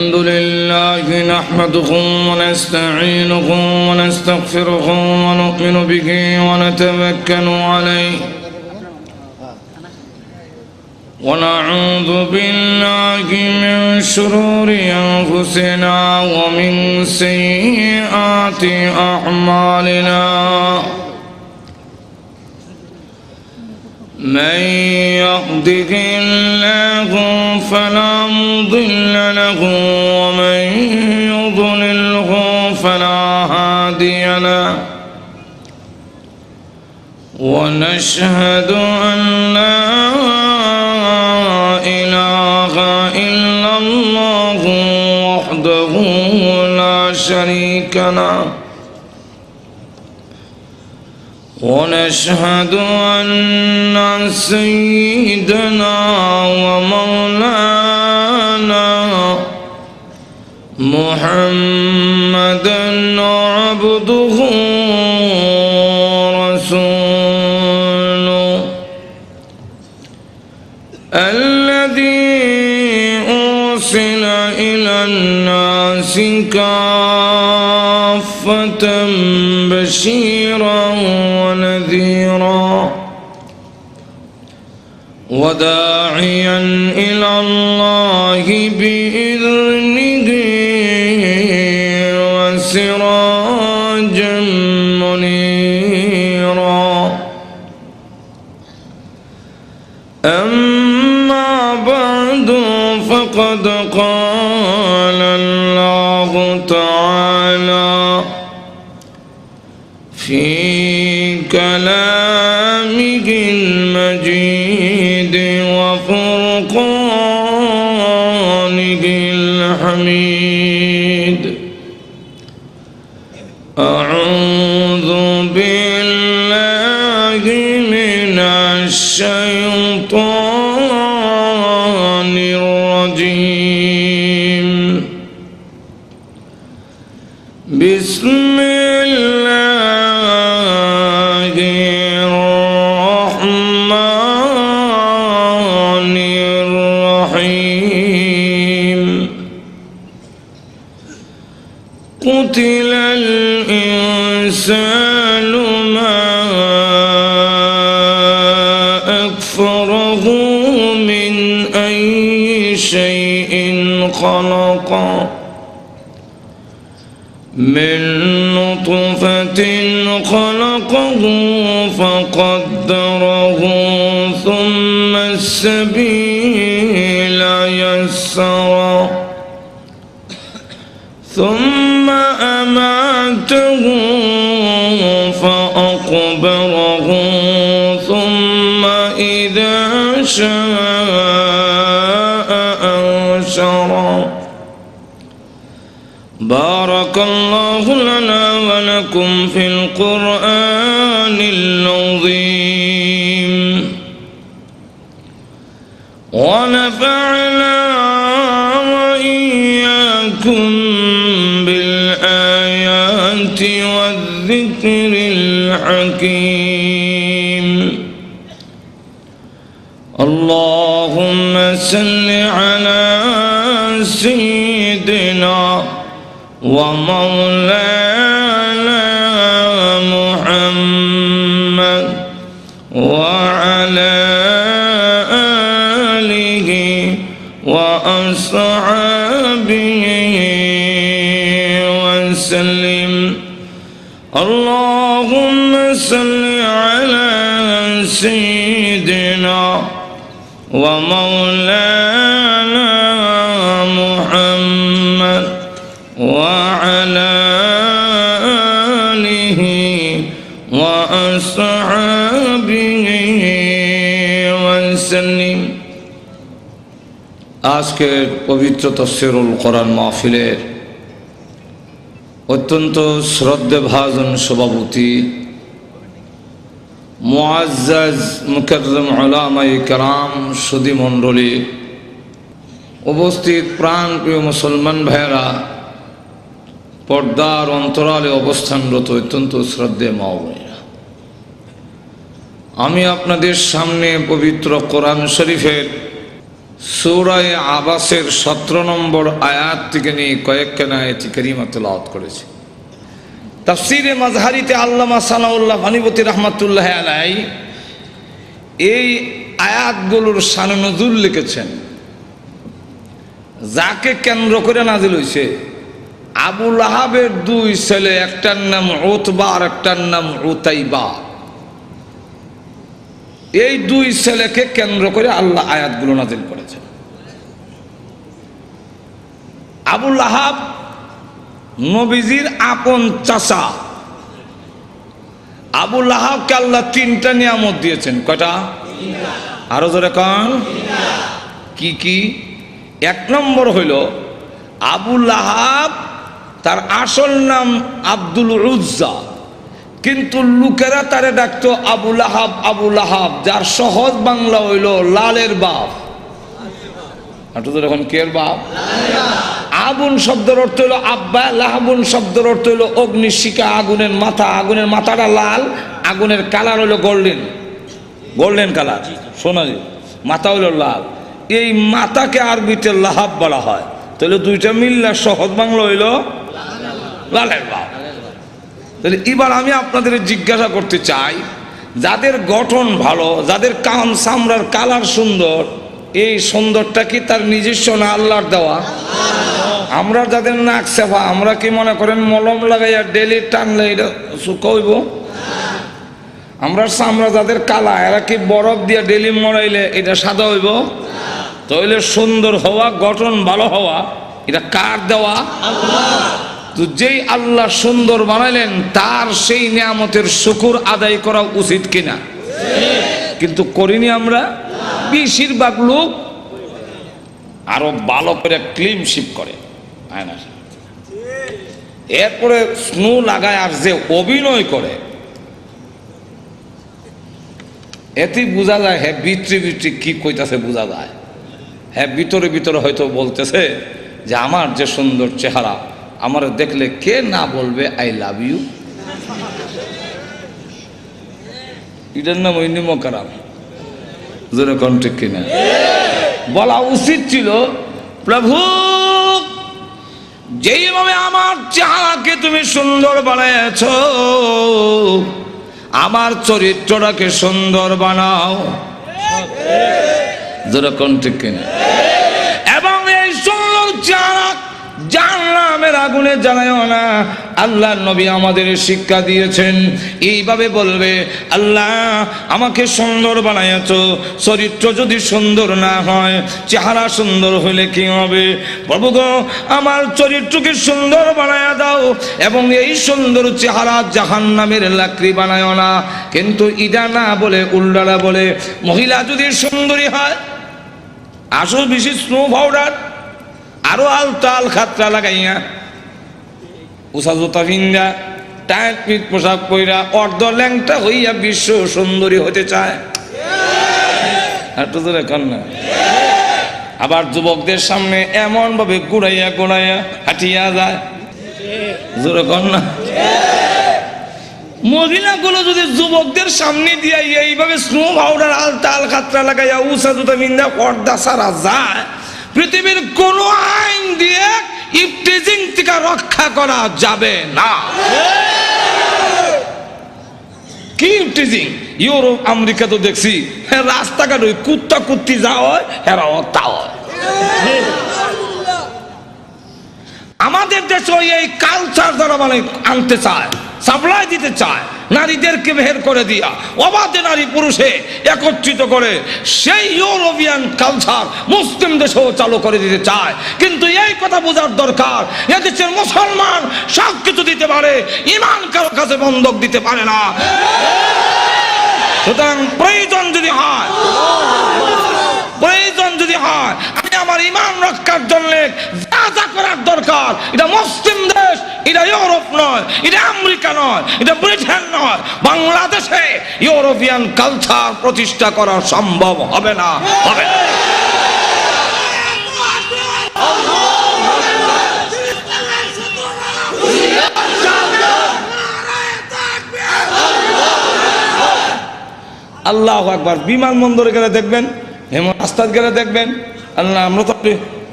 الحمد لله نحمده ونستعينه ونستغفره ونؤمن به ونتوكل عليه ونعوذ بالله من شرور أنفسنا ومن سيئات أعمالنا من يهده الله فلا مضل له ومن يضلله فلا هادي له ونشهد أن لا إله إلا الله وحده لا شريك له ونشهد أن سيدنا ومولانا محمدا عبده ورسوله الذي أرسل إلى الناس كافة بشيرا ونذيرا وداعيا إلى الله بإذنه وسراجا منيرا أما بعد فقد قال الله تعالى في كلامه المجيد وفرقانه الحميد أعوذ بالله من الشيطان الرجيم بسم الله الرحمن الرحيم قتل الإنسان ما أكفره من أي شيء خلقه من نطفة خلقه فقدره ثم السبيل يسره ثم أماته فأقبره ثم إذا شاء أنشره بارك الله لنا ولكم في القرآن العظيم ونفعنا وإياكم بالآيات والذكر الحكيم اللهم صل على سيدنا ومولانا محمد وعلى آله وأصحابه وسلم اللهم صل على سيدنا ومولانا محمد وعلى آله وأصحابه وسلم আজকের পবিত্র তাফসীরুল কোরআন মাহফিলের অত্যন্ত শ্রদ্ধেভাজন সভাপতি মুআজ্জাজ মুকাররম উলামায়ে কেরাম সুধী মণ্ডলী উপস্থিত প্রাণপ্রিয় মুসলমান ভাইয়েরা পর্দার অন্তরালে অবস্থানরত অত্যন্ত শ্রদ্ধেয় মা বোনেরা আমি আপনাদের সামনে পবিত্র কোরআন শরীফের সূরা আবাসের 17 নম্বর আয়াত থেকে নিয়ে কয়েকখানা আয়াত কারিমা তেলাওয়াত করেছি। তাফসীরে মাজহারিতে আল্লামা সানাউল্লাহ ভানিপতি রহমাতুল্লাহ আলাইহি এই আয়াতগুলোর শানে নজুল লিখেছেন। যাকে কেন্দ্র করে নাজিল হয়েছে, আবু লাহাবের দুই ছেলে, একটার নাম উতবা আর একটার নাম উতাইবা। এই দুই ছেলেকে কেন্দ্র করে আল্লাহ আয়াতগুলো নাজিল করেছেন। আবু লাহাব নবীজির আপন চাচা। আবু লাহাবকে আল্লাহ 3টা নিয়ামত দিয়েছেন। কয়টা? আরো জোরে কান। কি কি? 1 নম্বর হইল আবু লাহাব, তার আসল নাম আব্দুল উজ্জা, কিন্তু লোকেরা তারে ডাকতো আবু লাহাব। আবু লাহাব যার সহজ বাংলা হইল লালের বাপ। এখন কের বাপ? আগুন শব্দের অর্থ হইল আব্বা, লাহাবুন শব্দের অর্থ হইল অগ্নিশিখা, আগুনের মাথা। আগুনের মাথাটা লাল, আগুনের কালার হইল গোল্ডেন, গোল্ডেন কালার, সোনালি। মাথা হইল লাল। এই মাথাকে আরবিতে লাহাব বলা হয়। তাহলে দুইটা মিললে সহজ বাংলা হইল লালের বাপ। তাহলে এবার আমি আপনাদের জিজ্ঞাসা করতে চাই, যাদের গঠন ভালো, যাদের কান চামড়ার কালার সুন্দর, এই সুন্দরটা কি তার নিজস্ব না আল্লাহর দেওয়া? আমরা যাদের নাক সেফা, আমরা কি মনে করেন মলম লাগাইয়া ডেলি টানলে এটা শুকাইব? আমরা চামড়া যাদের কালা, এরা কি বরফ দিয়ে ডেলি মরাইলে এটা সাদা হইব? তাহলে সুন্দর হওয়া, গঠন ভালো হওয়া, এটা কার দেওয়া? তো যেই আল্লাহ সুন্দর বানাইলেন, তার সেই নিয়ামতের শুকর আদায় করা উচিত কিনা? কিন্তু করিনি আমরা। বেশিরভাগ লোক আরো ভালো করে ক্লিনশিপ করে, এরপরে স্নো লাগায় আর যে অভিনয় করে, এতে বোঝা যায় হ্যাঁ ভিতরে ভিতরে কি কইতাছে বোঝা যায়। হ্যাঁ ভিতরে ভিতরে হয়তো বলতেছে যে আমার যে সুন্দর চেহারা, আমার দেখলে কে না বলবে আই লাভ ইউ। এটার নাম ওই নিমকারাম। জোরে কোন ঠিক কিনা? বলা উচিত ছিল, প্রভু যেইভাবে আমার চেহারাকে তুমি সুন্দর বানাইছ, আমার চরিত্রটাকে সুন্দর বানাও। জোরে কোন ঠিক কিনা? এবং এই সুন্দর চেহারা জাহান্নামের আগুনে জ্বালায়ও না। আল্লাহ নবী আমাদের শিক্ষা দিয়েছেন, এইভাবে বলবে, আল্লাহ আমাকে সুন্দর বানাইছো, চরিত্র যদি সুন্দর না হয়, চেহারা সুন্দর হইলে কি হবে? প্রভু গো, আমার চরিত্রকে সুন্দর বানায়া দাও, এবং এই সুন্দর চেহারা জাহান্নামের লাকড়ি বানায়ও না। কিন্তু ইডা না বলে উল্টারা বলে, মহিলা যদি সুন্দরী হয়, আসো বেশি স্নো পাউডার, আরো আলতাল খাতরা লাগাইয়া, উষা জুতা ভিন্দা, টাইট পিট পোশাক পইরা, অর্ধ ল্যাংটা হইয়া বিশ্ব সুন্দরী হতে চায়। আবার যুবকদের সামনে এমন ভাবে গুড়াইয়া গুড়াইয়া হাঁটিয়া যায়। জোরে কর না। মহিলাগুলো যদি যুবকদের সামনে দিয়া এইভাবে স্নো পাউডার, আলতাল খাতরা লাগাইয়া, উষা জুতা ভিন্দা, পর্দা সারা যায়, পৃথিবীর কোন আইন দিয়ে ইফটিজিং থেকে রক্ষা করা যাবে না। কি ইফটিজিং? ইউরোপ আমেরিকা তো দেখছি রাস্তাঘাট ওই কুত্তা কুত্তি যা হয় এরাও তা হয়। আমাদের দেশে এই কালচার যারা মানে আনতে চায়, সাপ্লাই দিতে চায়, নারীদেরকে বের করে দিয়া অবাধে নারী পুরুষে একত্রিত করে সেই ইউরোপিয়ান কালচার মুসলিম দেশেও চালু করে দিতে চায়। কিন্তু এই কথা বোঝার দরকার, এদেশের মুসলমান সব কিছু দিতে পারে, ইমান কারো কাছে বন্ধক দিতে পারে না। সুতরাং প্রয়োজন যদি হয়, আমি আমার ইমান রক্ষার জন্য যা যা করার দরকার, এটা মুসলিম দেশ, এটা ইউরোপ নয়, এটা আমেরিকা নয়, এটা ব্রিটেন নয়, বাংলাদেশে ইউরোপিয়ান কালচার প্রতিষ্ঠা করা সম্ভব হবে না, হবে না। আল্লাহু আকবার। বিমানবন্দরে গেলে দেখবেন, রাস্তায় গেলে দেখবেন আল্লাহ আমরা তো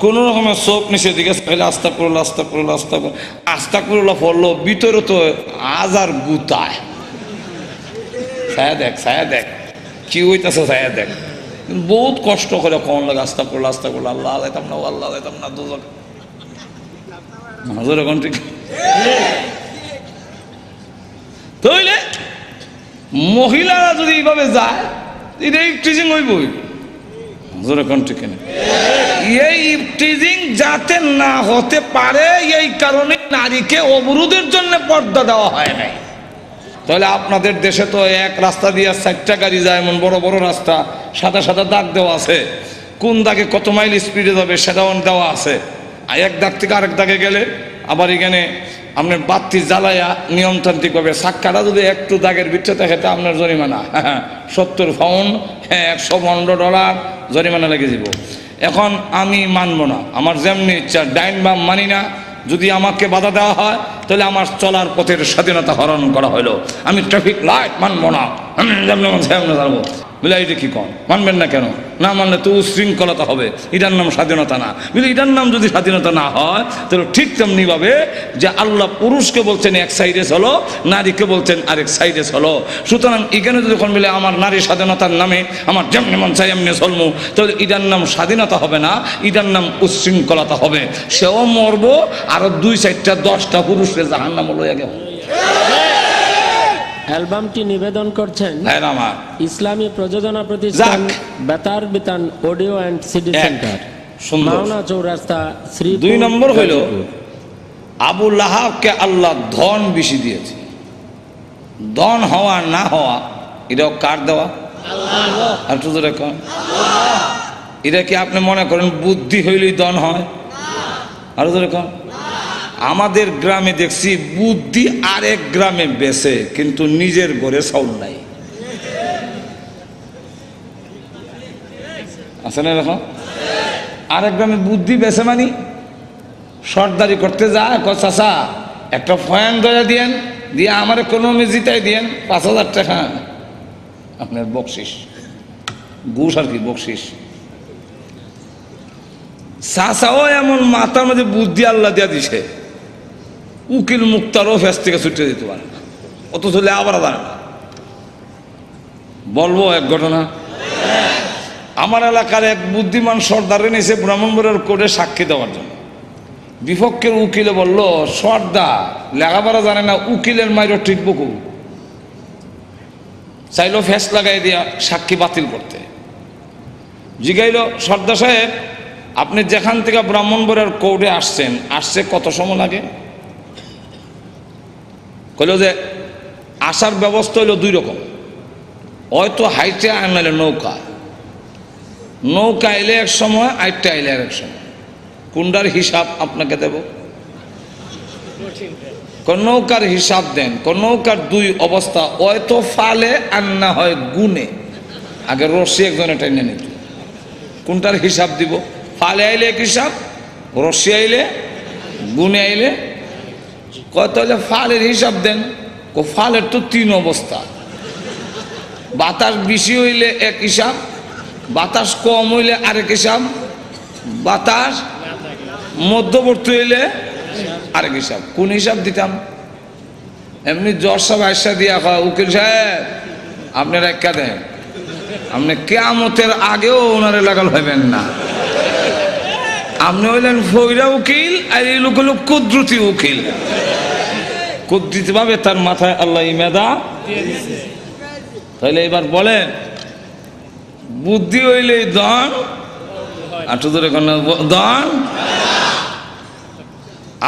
কোনো রকমের চোখ নিচে দিকে চাইলে আস্তা করলো আস্তা করলো আস্তা করলো আস্তা করলো পড়লো ভিতরে তো আজার গুতায় ছায়া দেখ কি হইতেছে ছায়া দেখ বহুত কষ্ট করে কম লাগে আস্তা করলো আল্লাহ আলাইতাম না আল্লাহ আলাইতাম না দুজন হাজার এখন ঠিক তাইলে মহিলারা যদি এইভাবে যায় এটা টিচিং হইবই এই টিজিং যাতে না হতে পারে এই কারণে নারীকে অবরোধের জন্য পর্দা দেওয়া হয় নাই। তাহলে আপনাদের দেশে তো এক রাস্তা দিয়ে 4টা গাড়ি যায়, এমন বড় বড় রাস্তা, সাদা সাদা দাগ দেওয়া আছে, কোন দাগে কত মাইল স্পিডে যাবে সেটাও দেওয়া আছে। আর এক দাগ থেকে আরেক দাগে গেলে আবার এখানে আপনার বাতি জ্বালাইয়া নিয়মতান্ত্রিকভাবে সাক্ষাটা যদি একটু দাগের ভিতরে থাকে তা আপনার জরিমানা 70 পাউন্ড, $115 জরিমানা লেগে যাব। এখন আমি মানব না, আমার যেমনি ইচ্ছা ডাইন বাম মানি না। যদি আমাকে বাধা দেওয়া হয় তাহলে আমার চলার পথের স্বাধীনতা হরণ করা হলো। আমি ট্রাফিক লাইট মানব না, আমি যেমনি জানবো বলে এটা কি কম মানবেন না কেন? না মানলে তো উশৃঙ্খলতা হবে, এটার নাম স্বাধীনতা না। বলে এটার নাম যদি স্বাধীনতা না হয় তাহলে ঠিক তেমনিভাবে যে আল্লাহ পুরুষকে বলছেন এক সাইডে চলো, নারীকে বলছেন আরেক সাইডে চলো। সুতরাং এখানে যদি যখন বলে আমার নারী স্বাধীনতার নামে আমার যেমনি মন চাই এমনি চলমু, তাহলে এটার নাম স্বাধীনতা হবে না, এটার নাম উশৃঙ্খলতা হবে। সেও মরবো, আরো 2-4টা 10টা পুরুষের জাহান্নামে লইয়া গেল। অ্যালবামটি নিবেদন করছেন আমার ইসলামী প্রযোজনা প্রতিষ্ঠান বেতার বিতান audio and CD centre, Mawna Chowrasta, Shri. 2 নম্বর হইল আবু লাহাবকে আল্লাহ ধন বেশি দিয়েছে। ধন হওয়া না হওয়া এটাও কার দেওয়া? আর তো দেখুন, এটা কি আপনি মনে করেন বুদ্ধি হইলেই ধন হয়? আর তো দেখুন, আমাদের গ্রামে দেখছি বুদ্ধি আরেক গ্রামে বেচে, কিন্তু নিজের ঘরে চাউল নাই। আছে না এরকম? আরেক গ্রামে বুদ্ধি বেচে মানি সর্দারি করতে যায়, চাচা একটা ফয়ান দয়া দিয়েন, দিয়ে আমার কোনো জিতাই দিয়েন 5000 টাকা আপনার বকশিস, ঘুষ আর কি বকশিস। চাচাও এমন মাথার মধ্যে বুদ্ধি আল্লাহ দিয়া দিছে, উকিল মুক্তারও ফেস থেকে ছুটে দিতে পারে না, অত চলে আবার জানে না। বলবো এক ঘটনা, আমার এলাকার এক বুদ্ধিমান সর্দারে নিয়েছে ব্রাহ্মণবাড়িয়ার কোর্টে সাক্ষী দেওয়ার জন্য। বিপক্ষের উকিলে বলল, সর্দার লেখাপড়া জানে না, উকিলের মাইরও ঠিক বকু, চাইলো ফেস লাগাই দিয়া সাক্ষী বাতিল করতে। জিগাইল, সর্দার সাহেব আপনি যেখান থেকে ব্রাহ্মণবাড়িয়ার কোর্টে আসছে কত সময় লাগে? কইল যে আসার ব্যবস্থা হইল 2 রকম, হয়তো হাইটে আর নাহলে নৌকা এলে এক সময়, আইটটা এলে এক সময়। কোনটার হিসাব আপনাকে দেব? নৌকার হিসাব দেন। নৌকার 2 অবস্থা, হয়তো ফালে আর না হয় গুনে। আগে রশি একজনে টেনে নিত, কোনটার হিসাব দিব? ফালে আইলে এক হিসাব, রশি আইলে, গুনে আইলে। কত হলে ফালের হিসাব দেন? ফালের তো 3 অবস্থা, বাতাস বেশি হইলে এক হিসাব, বাতাস কম হইলে আরেক হিসাব, বাতাস মধ্যবর্তী হইলে আরেক হিসাব। কোন হিসাব দিতাম? এমনি জজ সাহেব আয়সা দিয়া কয়, উকিল সাহেব আপনার একটা দেন, আপনি কিয়ামতের আগেও ওনারে লাগাল হইবেন না। আপনি হইলেন ফইরা উকিল, আর এই লোক হলো কুদরতি উকিল। কুদরতি ভাবে তার মাথায় আল্লাহ ইমেদা। তাহলে এবার বলেন, বুদ্ধি হইলে ধন, আর তো ধরে ধন।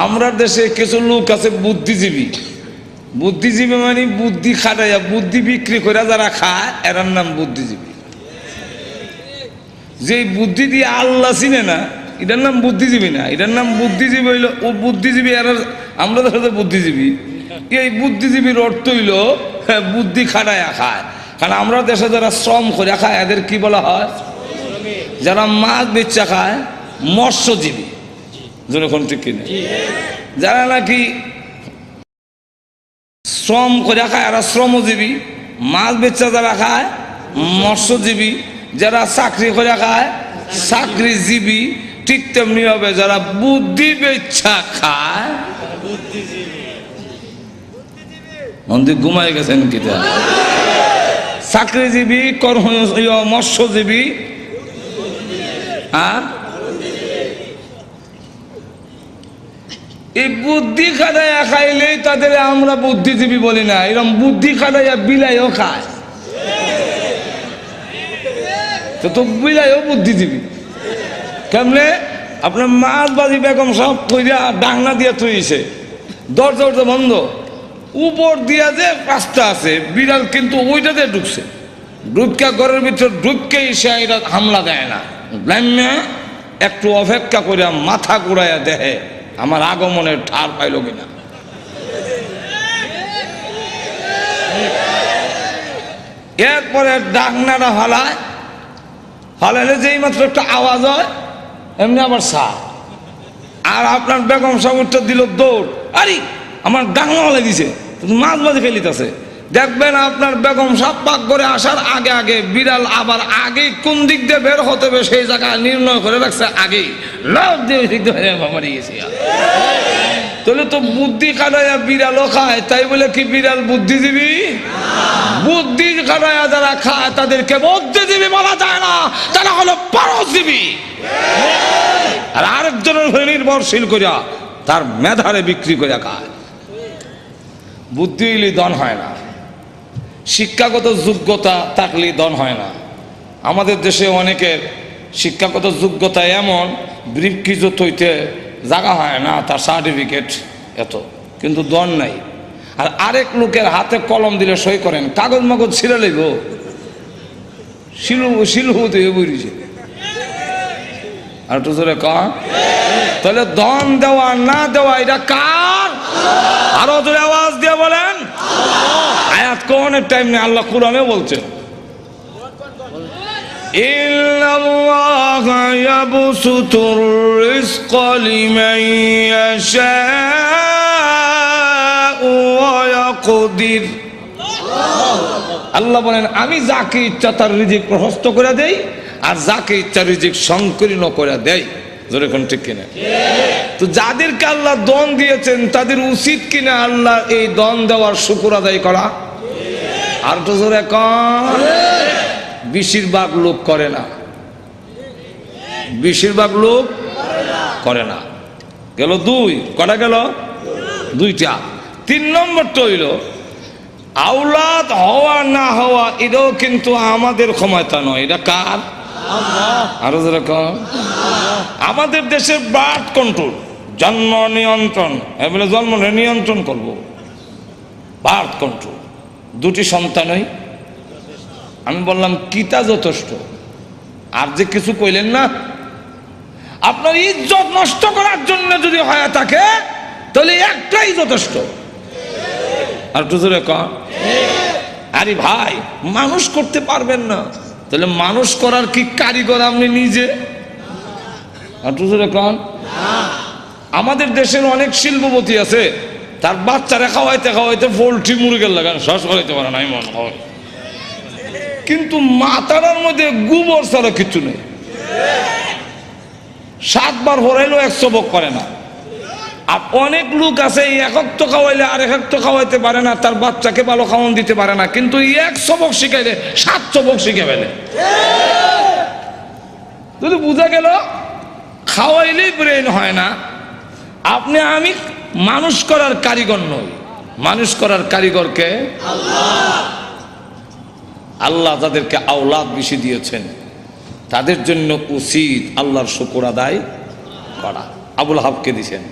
আমরা দেশে কিছু লোক আছে বুদ্ধিজীবী। বুদ্ধিজীবী মানে বুদ্ধি খাটাইয়া, বুদ্ধি বিক্রি করে যারা খায় এরার নাম বুদ্ধিজীবী। যে বুদ্ধি দিয়ে আল্লাহ চিনে না, এটার নাম বুদ্ধিজীবী না, এটার নাম বুদ্ধিজীবী হইল ও বুদ্ধিজীবী। আর আমরা দেখা বুদ্ধিজীবী, এই বুদ্ধিজীবীর অর্থ হইল বুদ্ধি খাটাইয়া খায়। কারণ আমরা দেশে যারা শ্রম করে খায় এদের কি বলা হয়? যারা মাছ বেচা খায় মৎস্যজীবী। যখন ঠিক কিনা, যারা নাকি শ্রম করে খায় এরা শ্রমজীবী, মাছ বেচা যারা খায় মৎস্যজীবী, যারা চাকরি করে খায় চাকরিজীবী, ঠিক তেমনি হবে যারা বুদ্ধি বেচ্ছা খায়। মন্দির ঘুমাই গেছেন কিতা? চাকরিজীবী, মৎস্যজীবী আর এই বুদ্ধি খাটাইয়া খাইলেই তাদের আমরা বুদ্ধিজীবী বলি না, এরকম বুদ্ধি খাটাইয়া বিলাইও খায়, তো বিলাইও বুদ্ধিজীবী। কেমনে? আপনার মাছবাজি বেগম সব কইরা ডাকনা দিয়া থইছে, দরজা বন্ধ, উপর দিয়া যে রাস্তা আছে, বিড়াল কিন্তু ওইটাতে ঢুকছে, ঢুকা ঘরের ভিতর ঢুককেই সে এটা হামলা দেয় না, একটু অপেক্ষা করে মাথা ঘুরাইয়া দেহে আমার আগমনের ঠার পাইল কিনা। এরপরে ডাকনাটা ফালাইলে যেই মাত্র একটা আওয়াজ হয় এমনি আবার সাপ, আর আপনার বেগম সাহেবটা দিল দৌড়, আরে আমার ডাকনা হলে দিছে, মাছ বাজে ফেলিতেছে। দেখবেন আপনার বেগম সাহেব পাক করে আসার আগে আগে বিড়াল আবার আগে কোন দিক দিয়ে বের হতে হবে সেই জায়গা নির্ণয় করে রাখছে, আগেই লাভ দিয়ে দিক দিয়ে মারি গেছি। তাহলে তো বুদ্ধি খাটাইয়া বিড়ালও খায়, তাই বলে কি বিড়াল বুদ্ধিজীবী? বুদ্ধি খাটাইয়া যারা খায় তাদেরকে বুদ্ধিজীবী বলা যায় না, তারা হলো পরজীবী। আর আরেকজনের উপরে নির্ভরশীল করিয়া তার মেধারে বিক্রি করে খায়। বুদ্ধি হইলে ধন হয় না, শিক্ষাগত যোগ্যতা থাকলে ধন হয় না। আমাদের দেশে অনেকের শিক্ষাগত যোগ্যতা এমন ব্রিফকেজও হইতে জায়গা হয় না, তার সার্টিফিকেট এত, কিন্তু ধন নাই। আর আরেক লোকের হাতে কলম দিলে সই করেন, কাগজ মাগজ ছিঁড়ে লইব, শিলু বইছে। আর একটু জোরে কন, তাহলে ধন দেওয়া না দেওয়া এটা কার? আরো জোরে আওয়াজ দিয়ে বলেন। আয়াত কোনের টাইম নেই, আল্লাহ কুরআনে বলছেন ইন্নাল্লাহা ইয়াবসুতুর রিজকা লিমান ইয়াশাউ ওয়া ইয়াকদির। আল্লাহ বলেন আমি যাকে ইচ্ছা তার রিজিক প্রশস্ত করে দেই, আর যাকে ইচ্ছা রিজিক সংকীর্ণ করে দেয়। জোরে কোন ঠিক কিনা? তো যাদেরকে আল্লাহ দন দিয়েছেন তাদের উচিত কিনা আল্লাহ এই দন দেওয়ার শুকর আদায় করা? আর তো জোরে কন। বেশিরভাগ লোক করে না, বেশিরভাগ লোক করে না। গেল দুই, কটা গেল? দুইটা। তিন নম্বরটা হইল আওলাদ হওয়া না হওয়া, এটাও কিন্তু আমাদের ক্ষমতা নয়, এটা কার? আরো যেরকম আমাদের দেশে বার্থ কন্ট্রোল, জন্ম নিয়ন্ত্রণ, বলে জন্ম নিয়ন্ত্রণ করব, বার্থ কন্ট্রোল, দুটি সন্তানই। আমি বললাম কিতা যথেষ্ট, আর যে কিছু কইলেন না। আপনার ইজ্জত নষ্ট করার জন্য যদি হয় থাকে তাহলে একটাই যথেষ্ট। আর একটু জোরে কন। আরে ভাই মানুষ করতে পারবেন না, তাহলে মানুষ করার কি কারিগর আপনি নিজে? আর একটু জোরে কন। আমাদের দেশের অনেক শিল্পপতি আছে, তার বাচ্চারা খাওয়াইতে খাওয়াইতে পোল্ট্রি মুরগের লাগান শ্বাস করাইতে পারে না, এমন হয়। কিন্তু মাথার মধ্যে গোবর ছাড়া কিছু নেই, 7 বার ভরাইলেও 100 বক করে না। আর অনেক লোক আছে এক তো খাওয়াইলে আর এক তো খাওয়াইতে পারে না, তার বাচ্চাকে ভালো খাওয়ান দিতে পারে না, কিন্তু 100 বক শিখাইলে 700 বক শিখে ফেলে। যদি বোঝা গেল খাওয়াইলেই ব্রেন হয় না। আপনি আমি মানুষ করার কারিগর নই, মানুষ করার কারিগরকে আল্লাহ যাদেরকে আওলাদ বেশি দিয়েছেন তাদের জন্য উচিত আল্লাহর শুকর আদায় করা। আবুল হাবকে দিয়েছেন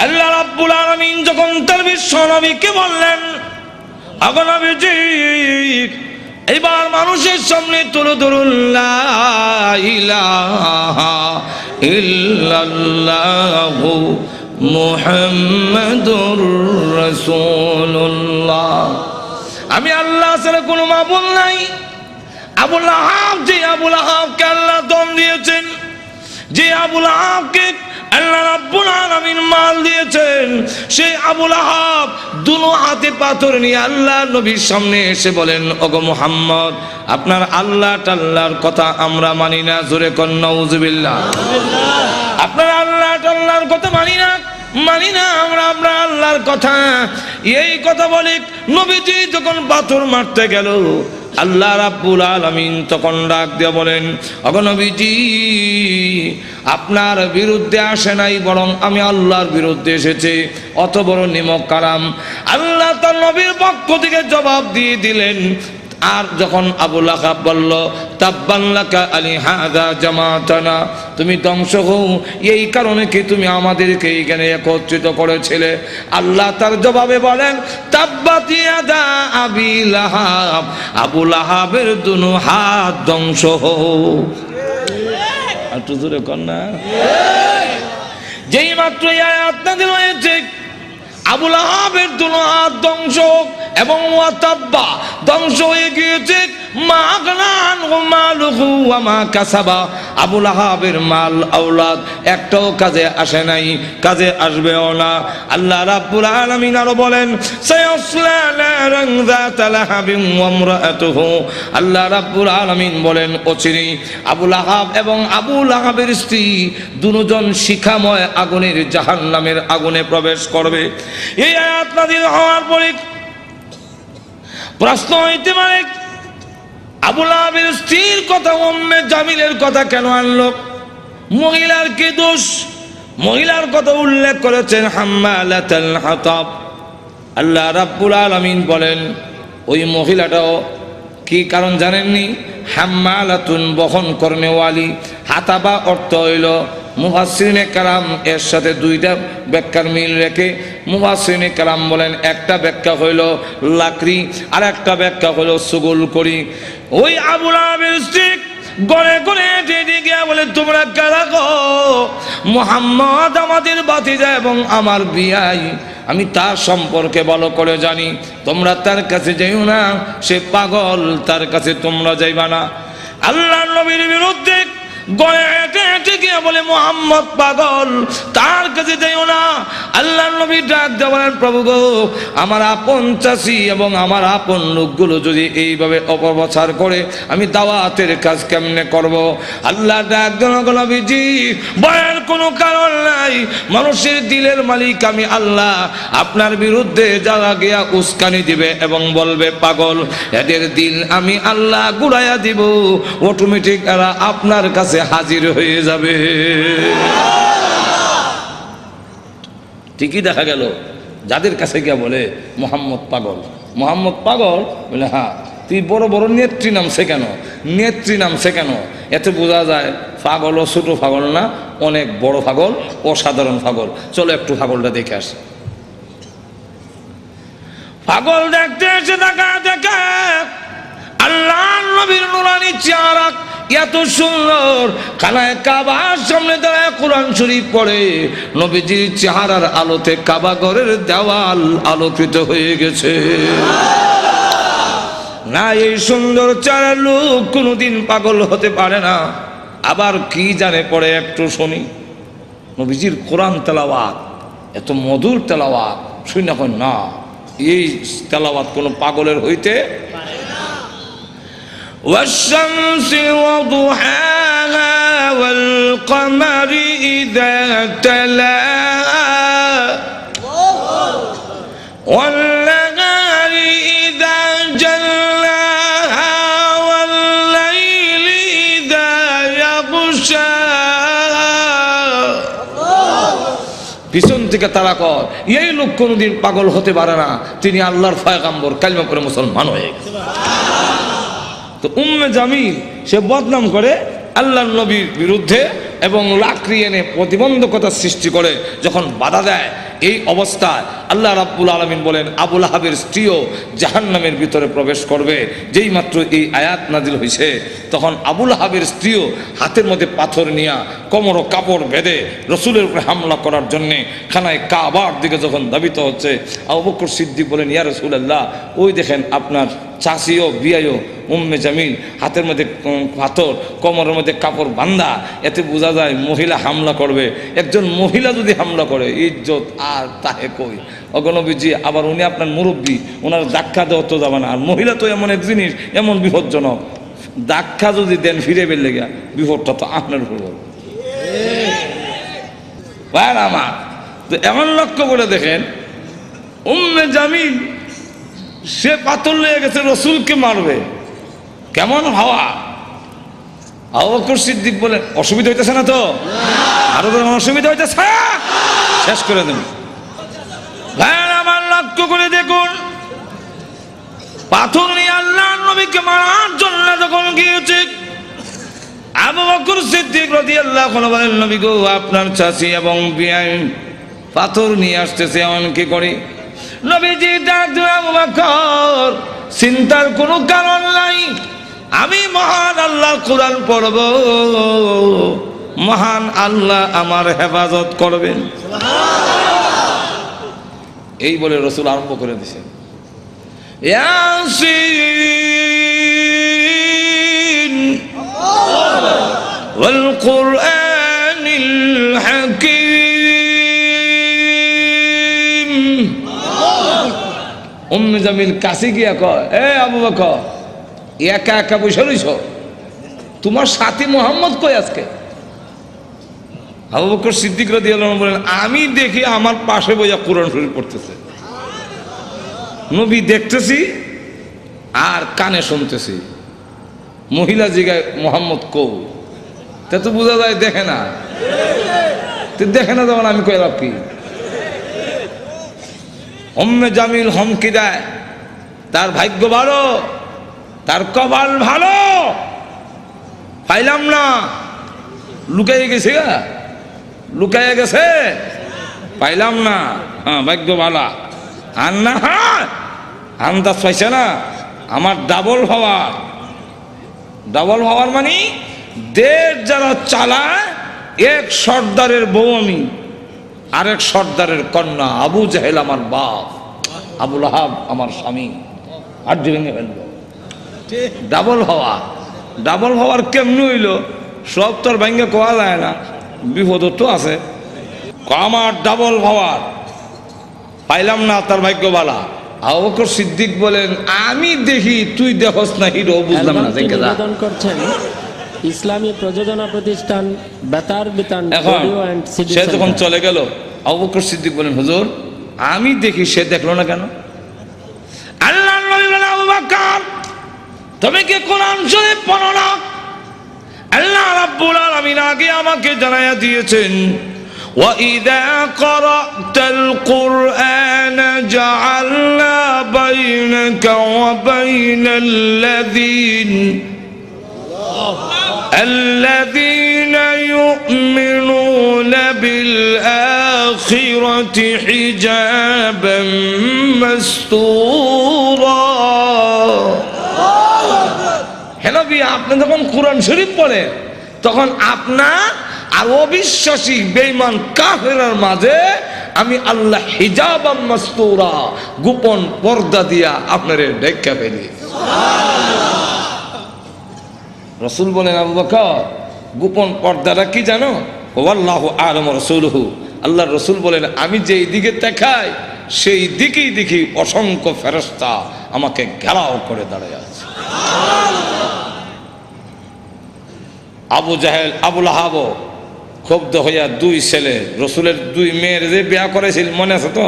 আল্লাহ রাব্বুল আলামিন যখন তার বিশ্ব নবীকে বললেন, আগো নবীজি এবার মানুষের সামনে তুলে ধরুন লা ইলাহা ইল্লাল্লাহু মুহাম্মাদুর রাসূলুল্লাহ, আমি আল্লাহ ছাড়া কোনো মাবুদ নাই। আবুল আহাব, যে আবুল আহাবকে আল্লাহ দম দিয়েছেন, যে আবুল আহাবকে আল্লাহ রাব্বুল আলামিন মাল মাল দিয়েছেন, সেই আবুল আহাব দুনো হাতে পাথর নিয়ে আল্লাহ নবীর সামনে এসে বলেন, ওগো মুহাম্মদ, আপনার আল্লাহ টাল্লাহর কথা আমরা মানি না। জোরে কোন নাউজুবিল্লাহ। আপনার আল্লাহ টাল্লাহর কথা মানি না আমরা আল্লাহর কথা। এই কথা বলে নবীজি যখন পাথর মারতে গেল, আল্লাহ রাব্বুল আলামিন তখন ডাক দিয়ে বলেন, ওগো নবীজি, আপনার বিরুদ্ধে আসে নাই, বরং আমি আল্লাহর বিরুদ্ধে এসেছি। অত বড় নিমক কালাম আল্লাহ তার নবীর পক্ষ থেকে জবাব দিয়ে দিলেন। আর যখন আবু লাহাব বলল, তাব্বান লাকা আলি হাযা জামাতানা, তুমি ধ্বংস হও, এই কারণে কি তুমি আমাদেরকে এখানে একত্রিত করেছিলে? আল্লাহ তার জবাবে বলেন, তাব্বাত ইয়াদা আবি লাহাব, আবু লাহাবের দুনো হাত ধ্বংস হোক। একটু জোরে কর না। যেই মাত্র এই আয়াত নাযিল হয়েছে, আবু লাহাবের দুনো হাত ধ্বংস এবং ওয়াতাব্বা ধ্বংস হয়ে গিয়েছে। মা আগনা আনহু মালুহু ওয়া মা কাসাবা, আবু লাহাবের মাল আওলাদ একটাও কাজে আসে নাই, কাজে আসবেও না। আল্লাহ রাব্বুল আলামিন আরো বলেন, সায়াসলা নারান যাতা লাহাবিন ওয়া ইমরাআতুহু, আল্লাহ রাব্বুল আলামিন বলেন, অচিরেই আবু লাহাব এবং আবু লাহাবের স্ত্রী দুজন শিখাময় আগুনের জাহান্নামের আগুনে প্রবেশ করবে। এই আয়াত নাযিল হওয়ার পরে প্রশ্ন হইতে পারে, আবু লাহাবের স্ত্রীর কথা, উম্মে জামিলের কথা কেন আনলো? মহিলার কি দোষ? মহিলার কথা উল্লেখ করেছেন হাম্মালাতুল হাতাব। আল্লাহ রাব্বুল আলামিন বলেন, ওই মহিলাটাও কি কারণ জানেননি? হাম্মালাতুন, বহন কর্মেওয়ালি। হাতাবা অর্থ হইল, মুফাসসিরিনে কালাম এর সাথে দুইটা ব্যাখ্যার মিল রেখে মুফাসসিরিনে কালাম বলেন, একটা ব্যাখ্যা হইল লাকড়ি, আর একটা ব্যাখ্যা হইল সুগুল করি। ওই আবু লাহাবের স্ত্রী গড়ে গড়ে হেঁটে গিয়া বলে, তোমরা কারা গো? মুহাম্মদ আমাদের ভাতিজা এবং আমার বিয়াই, আমি তার সম্পর্কে ভালো করে জানি, তোমরা তার কাছে যাইও না, সে পাগল, তার কাছে তোমরা যাইবা না। আল্লাহর নবীর বিরুদ্ধে গড়ে হেঁটে হেঁটে গিয়া বলে, মুহাম্মদ পাগল, তার কাছে যাইও না। আল্লাহর নবী ডাক দিয়ে বলেন, প্রভু গো, আমার আপন চাষি এবং আমার আপন লোকগুলো যদি এইভাবে অপপ্রচার করে, আমি দাওয়াতের কাজ কেমনে করব? আল্লাহ ডাক দিয়ে, নবীজি, ভয়ের কোনো কারণ নাই, মানুষের দিলের মালিক আমি আল্লাহ। আপনার বিরুদ্ধে যারা গিয়া উস্কানি দিবে এবং বলবে পাগল, এদের দিল আমি আল্লাহ ঘুরাইয়া দিব, অটোমেটিক এরা আপনার কাছে হাজির হয়ে যাবে। ঠিকই দেখা গেল, যাদের কাছে গিয়া বলে মুহাম্মদ পাগল, মুহাম্মদ পাগল, বলে হ্যাঁ, তুই বড় বড় নেত্রী নামছে কেন? নেত্রী নামছে কেন? এতে বোঝা যায় পাগল ও ছোট পাগল না, অনেক বড় পাগল, অসাধারণ পাগল। চলো একটু পাগলটা দেখে আসি। পাগল দেখতে এসে দেখা দেখে আল্লাহ নবীর নুরানি চেহারা এত সুন্দর, কানায় কাবার সামনে দাঁড়ায় কোরআন শরীফ পড়ে, নবীজির চেহারার আলোতে কাবা ঘরের দেওয়াল আলোকিত হয়ে গেছে। না, এই সুন্দর চেহারার লোক কোনোদিন পাগল হতে পারে না। আবার কি জানে পড়ে, একটু শুনি। নবীজির কোরআন তেলাওয়াত এত মধুর তেলাওয়াত, শুনি না, না এই তেলাওয়াত কোনো পাগলের হইতে والشمس وضحاها والقمر إذا تلاها والنهار إذا جلاها والليل إذا يغشاها। পিছন থেকে তারা কর, এই লোক কোনোদিন পাগল হতে পারে না, তিনি আল্লাহর পয়গম্বর, কালিমা করে মুসলমান হয়ে গেছে। তো উম্মে জামিল সে বদনাম করে আল্লাহর নবীর বিরুদ্ধে এবং লাকড়ি এনে প্রতিবন্ধকতা সৃষ্টি করে যখন বাধা দেয়, এই অবস্থায় আল্লাহ রাব্বুল আলামিন বলেন, আবু লাহাবের স্ত্রীও জাহান্নামের ভিতরে প্রবেশ করবে। যেই মাত্র এই আয়াত নাজিল হয়েছে, তখন আবু লাহাবের স্ত্রীও হাতের মধ্যে পাথর নিয়ে কোমর ও কাপড় বেঁধে রসুলের উপরে হামলা করার জন্যে খানায় কাবার দিকে যখন ধাবিত হচ্ছে, আবু বকর সিদ্দিক বলেন, ইয়া রাসূলুল্লাহ, ওই দেখেন আপনার চাষিও বিয়াইও উম্মে জামিল হাতের মধ্যে পাথর, কোমরের মধ্যে কাপড় বান্ধা, এতে বোঝা যায় মহিলা হামলা করবে। একজন মহিলা যদি হামলা করে ইজ্জত আর তাহে কই অগণবীজি। আবার উনি আপনার মুরব্বী, ওনার ধাক্কা দেওয়া তো যাবে না। আর মহিলা তো এমন এক জিনিস, এমন বিপজ্জনক, ধাক্কা যদি দেন ফিরে বের লেগে বিপদটা তো আপনার উপর বলবে। আমার তো এমন লক্ষ্য করে দেখেন, উম্মে জামিল সে পাথর লেগে গেছে, রসুলকে মারবে, কেমন হাওয়া। আবু বকর সিদ্দিক বলে অসুবিধা হইতেছে না তো? আরো অসুবিধা হইতেছে, শেষ করে দেব। ভাই আমার লক্ষ্য করে দেখুন, পাথর নিয়ে আল্লাহর নবীকে মারার জন্য যখন গিয়েছে, আবু বকর সিদ্দিক রাদিয়াল্লাহু আনহু বলেন, নবী গো, আপনার চাচি এবং বিয়াই পাথর নিয়ে আসতেছে, এমন কি করি? নবীজি ডাক দিয়ে, আবু বকর, চিন্তার কোনো কারণ নাই, আমি মহান আল্লাহ কোরআন পড়ব, মহান আল্লাহ আমার হেফাজত করবেন। এই বলে রসুল আরম্ভ করে দিছে, ইয়াসিন ওয়াল কুরআনিল হাকীম। উম্মে জামিল কাছে গিয়া কয়, এ আবু বকর, একা একা বসে রইছ, তোমার সাথী মোহাম্মদ কই আজকে? আবু বকর সিদ্দিক রাদিয়াল্লাহু আনহু বলেন, আমি দেখি আমার পাশে বইয়া কোরআন শরীফ পড়তেছে, নবী দেখতেছি আর কানে শুনতেছি। মহিলা জিগায়, মোহাম্মদ কৌ? তা তো বোঝা যায় দেখে না, দেখে না যেমন আমি কই লাভ কি? উম্মে জামিল হুমকি দেয়, তার ভাগ্য ভালো, তার কপাল ভালো, পাইলাম না, লুকাইয়ে গেছে, লুকাইয়ে গেছে, পাইলাম না, হ্যাঁ ভাগ্য ভালো। আর না, হ্যাঁ আন্দাজ পাইছে না, আমার ডাবল হওয়ার মানে দেশ যারা চালায়, এক সর্দারের বউ আমি, আরেক সর্দারের কন্যা। আবু জাহেল আমার বাপ, আবু লাহাব আমার স্বামী, হাড্ডি ভেঙে ফেলল। ডাবল হওয়ার কেমনি হইল? সব তোর ভেঙে কোয়া যায় না, বিপদ তো আছে। আমার ডাবল হওয়ার পাইলাম না, তার ভাগ্য বালা। আবু বকর সিদ্দিক বলেন, আমি দেখি তুই দেখোস না, হিরো বুঝলাম না। নিবেদন করছেন ইসলামী প্রযোজনা প্রতিষ্ঠান বেতার বিতান অডিও এন্ড সিডি সে যখন চলে গেল, আবু বকর সিদ্দিক বলেন, হুজুর আমি দেখি, সে দেখলো না কেন? আল্লাহর নবী বলেন, আবু বকর তুমি কি কোরআন শরীফ পড়ো না? আল্লাহ রাব্বুল আলামিন আগে আমাকে জানাইয়া দিয়েছেন, وَإِذَا قَرَأْتَ الْقُرْآنَ جَعَلْنَا بَيْنَكَ وَبَيْنَ الَّذِينَ يُؤْمِنُونَ بِالْآخِرَةِ حِجَابًا مَسْتُورًا। হ্যালো ভাই, আপনি যখন কোরআন শরীফ পড়েন, তখন আপনার আর অবিশ্বাসী বেঈমান কাফেরের মাঝে আমি আল্লাহ হিজাবাম মাসতুরা, গোপন পর্দা দিয়া আপনারে ঢেকা ফেলি। রাসূল বলেন, আবু বকর গোপন পর্দাটা কি জানো? ওয়াল্লাহু আ'লামু রাসূলুহু, আল্লাহর রাসূল বলেন, আমি যেই দিকে তাকাই সেই দিকেই দেখি অসংখ্য ফেরেশতা আমাকে ঘেরাও করে দাঁড়িয়ে আছে। আবু জাহেল, আবু লাহাব ক্ষুব্ধ হইয়া দুই ছেলে, রসুলের দুই মেয়ের যে বিয়া করেছিল, মনে আছে তো?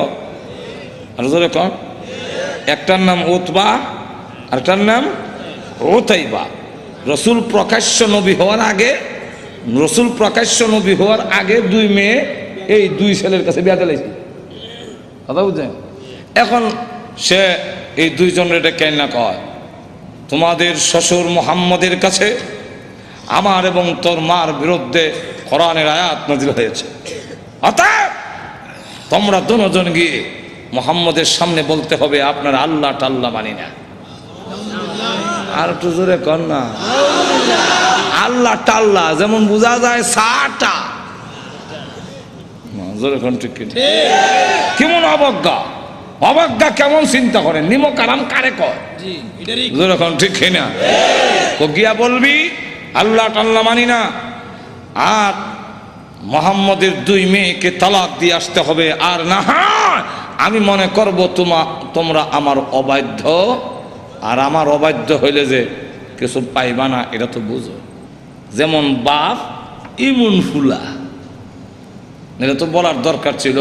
আর জোরে কন। একটার নাম উতবা, আর একটার নাম উতাইবা। রসুল প্রকাশ্য নবী হওয়ার আগে দুই মেয়ে এই দুই ছেলের কাছে বিয়া দিয়েছে, কথা বুঝছেন? এখন সে এই দুইজনের এটা কেন না কয়, তোমাদের শ্বশুর মুহাম্মদের কাছে আমার এবং তোর মার বিরুদ্ধে কোরআনের আয়াত নাযিল হয়েছে, অতএব তোমরা দুজন গিয়ে মুহাম্মদের সামনে বলতে হবে আপনার আল্লাহ টাল্লাহ মানি না। আর একটু জোরে কর না। আল্লাহ টাল্লাহ যেমন বোঝা যায় সাটা, জোরে কন, ঠিক কেমন অবজ্ঞা। অবজ্ঞা কেমন চিন্তা করেন, নিমক আরাম কারে কয়, যখন ঠিক না গিয়া বলবি আল্লাহ টাল্লা মানি না, আর মোহাম্মদের 2 মেয়েকে তালাক দিয়ে আসতে হবে, আর না হয় আমি মনে করব তোমরা আমার অবাধ্য, আর আমার অবাধ্য হইলে যে কিছু পাইবা না, এটা তো বুঝো। যেমন বাপ ইমুন ফুলা, এটা তো বলার দরকার ছিল।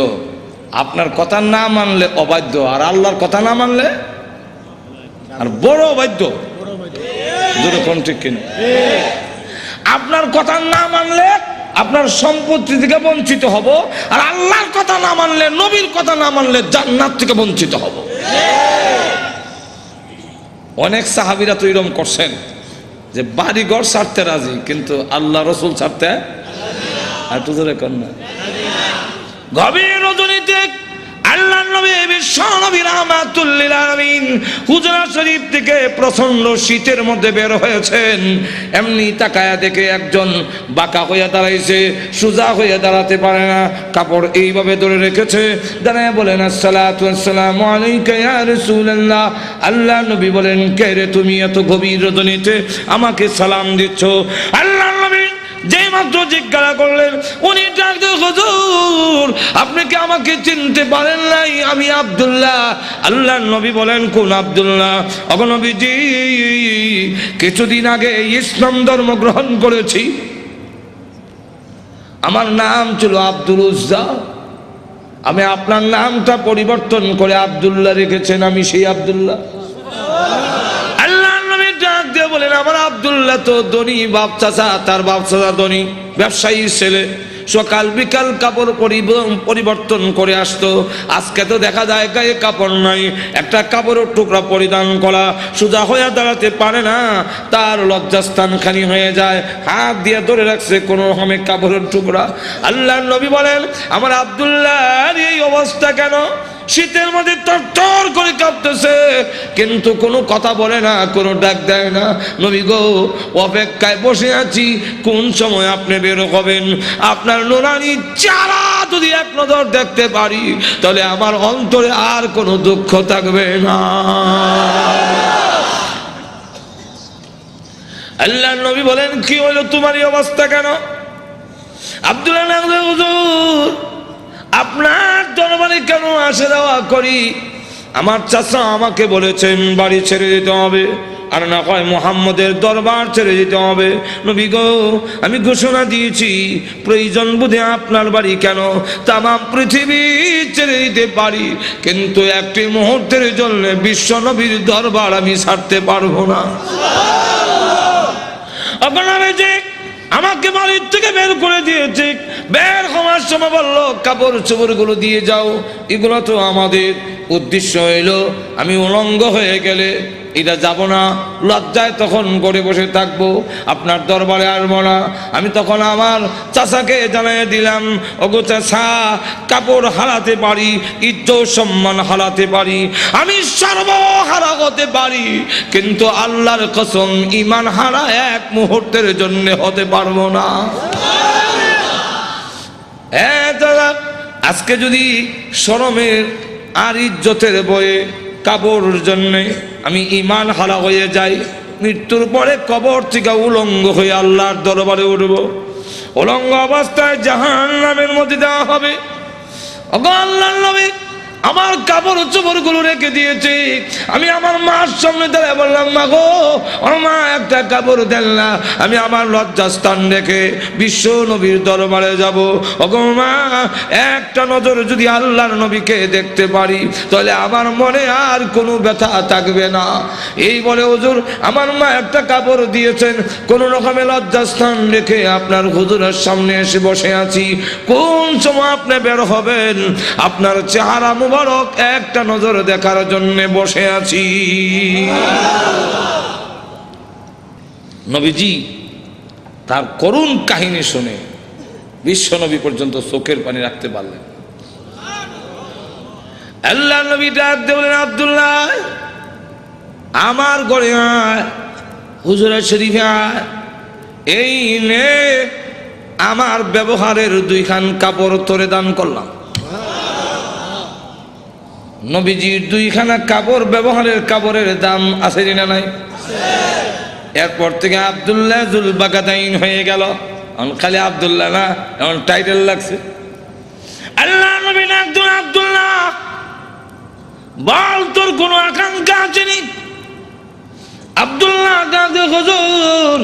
আপনার কথা না মানলে অবাধ্য, আর আল্লাহর কথা না মানলে আর বড় অবাধ্য। যেরকম ঠিক কিনা? আপনার কথা না মানলে আপনার সম্পত্তি থেকে বঞ্চিত হব, আর আল্লাহর কথা না মানলে, নবীর কথা না মানলে জান্নাত থেকে বঞ্চিত হব। অনেক সাহাবীরা তো এরকম করছেন যে বাড়ি ঘর ছাড়তে রাজি, কিন্তু আল্লাহ রসুল ছাড়তে আর তো জোরে কর না। গভীর রজনীতে আল্লাহর নবী বিশ্ব নবী রাহমাতুল লিল আলামিন হুজরা শরীফ থেকে প্রচন্ড শীতের মধ্যে বের হয়েছেন। এমনি তাকায়া দেখে একজন বাঁকা হইয়া দাঁড়াইছে, সোজা হইয়া দাঁড়াতে পারে না, কাপড় এইভাবে ধরে রেখেছে। দাঁড়ায় বলেন আসসালাতু ওয়াসসালামু আলাইকা ইয়া রাসূলুল্লাহ। আল্লাহ নবী বলেন, কে রে তুমি এত গভীর রজনীতে আমাকে সালাম দিচ্ছ? আল্লাহ নবী যেই মাত্র জিজ্ঞাসা করলেন, উনি ডাকতে, হুজুর আপনি কি আমাকে চিনতে পারেন নাই? আমি আব্দুল্লাহ। আল্লাহ নবী বলেন, কোন আব্দুল্লাহ? ওগো নবীজি, কিছুদিন আগে ইসলাম ধর্ম গ্রহণ করেছি, আমার নাম ছিল আব্দুল উজ্জা, আমি আপনার নামটা পরিবর্তন করে আব্দুল্লাহ রেখেছেন, আমি সেই আব্দুল্লাহ। বলেন, আমার আব্দুল্লাহ তো ধনী বাপ চাচা, তার বাপ চাচা ধনী ব্যবসায়ীর ছেলে, সকাল বিকাল কাপড় পরিবর্তন করে আসতো। আজকে তো দেখা যায় গায়ে কাপড় নাই, একটা কাপড়ের টুকরা পরিধান করা, সোজা হয়ে দাঁড়াতে পারে না, তার লজ্জাস্থান খানি হয়ে যায়, হাত দিয়ে ধরে রাখছে কোন রকমের কাপড়ের টুকরা। আল্লাহর নবী বলেন, আমার আব্দুল্লাহর এই অবস্থা কেন? শীতের মধ্যে তরতর করে কাঁপতেছে, কিন্তু কোনো কথা বলে না, কোনো ডাক দেয় না। নবী গো, অপেক্ষায় বসে আছি, কোন সময় আপনি বের হবেন? আপনার নুরানি চেহারা যদি এক নজর দেখতে পারি, তাহলে আমার অন্তরে আর কোনো দুঃখ থাকবে না। আল্লাহর নবী বলেন, কি হলো তোমার এই অবস্থা কেন? আব্দুল্লাহ, হুজুর আপনার দরবারে কেন আসা যাওয়া করি? আমার চাচা আমাকে বলেছেন বাড়ি ছেড়ে দিতে হবে, আর না হয় মুহাম্মদের দরবার ছেড়ে দিতে হবে। নবী গো, আমি ঘোষণা দিয়েছি, প্রয়োজন বুঝে আপনার বাড়ি কেন তাম পৃথিবী ছেড়ে দিতে পারি, কিন্তু একটি মুহূর্তের জন্য বিশ্ব নবীর দরবার আমি ছাড়তে পারবো না। আপনারা যে আমাকে বাড়ির থেকে বের করে দিয়েছে, বের হওয়ার সময় বললো কাপড় চোপড় গুলো দিয়ে যাও, এগুলো তো আমাদের। উদ্দেশ্য হইল আমি উলঙ্গ হয়ে গেলে এটা যাব না, লজ্জায় তখন করে বসে থাকবো, আপনার দরবারে আসবো না। আমি তখন আমার চাচাকে জানাই দিলাম, ওগো চাচা, কাপড় হারাতে পারি, ইজ্জত সম্মান হারাতে পারি, আমি সর্বহারা হতে পারি, কিন্তু আল্লাহর কসম ঈমান হারা এক মুহূর্তের জন্য হতে পারবো না। হ্যাঁ দাদা, আজকে যদি শরমের আর ইজ্জতের বয়ে কাপড়ের জন্যে আমি ঈমান হারা হয়ে যাই, মৃত্যুর পরে কবর থেকে উলঙ্গ হয়ে আল্লাহর দরবারে উঠব, উলঙ্গ অবস্থায় জাহান্নামের মধ্যে দেওয়া হবে। ওগো আল্লাহর নবী, আমার কাপড় চোপড় গুলো রেখে দিয়েছে, আমি আমার মার সামনে দাঁড়িয়ে বললাম, মা গো, আমার মা একটা কাপড় দেন না, আমি আমার লজ্জাস্থান রেখে বিশ্ব নবীর দরবারে যাব। ওগো মা, একটা নজর যদি আল্লাহর নবীকে দেখতে পারি, তাহলে আমার মনে আর কোনো ব্যথা থাকবে না। এই বলে হুজুর আমার মা একটা কাপড় দিয়েছেন, কোন রকমে লজ্জাস্থান রেখে আপনার হুজুরের সামনে এসে বসে আছি। কোন সময় আপনি বের হবেন, আপনার চেহারা মুবারক একটা নজর দেখার জন্য বসে আছি। নবীজি তার করুণ কাহিনী শুনে বিশ্ব নবী পর্যন্ত চোখের পানি রাখতে পারলেন। আল্লাহ নবী ডাক দিয়ে বলেন, আব্দুল্লাহ আমার ঘরে আয়, হুজুরা শরীফে আয়, এই নে আমার ব্যবহারের 2 খান কাপড় তোরে দান করলাম। নবীজির দুইখানা কাপড় ব্যবহারের কাপড়ের দাম আছে না নাই? এরপর থেকে আব্দুল্লাহ জুল বাগাদাইন হয়ে গেল। খালি আব্দুল্লাহ না, এমন টাইটেল লাগছে। আল্লাহ নবী একজন আব্দুল্লাহ, বল তোর কোনো আকাঙ্ক্ষা আছে নি? আব্দুল্লাহ হুজুর,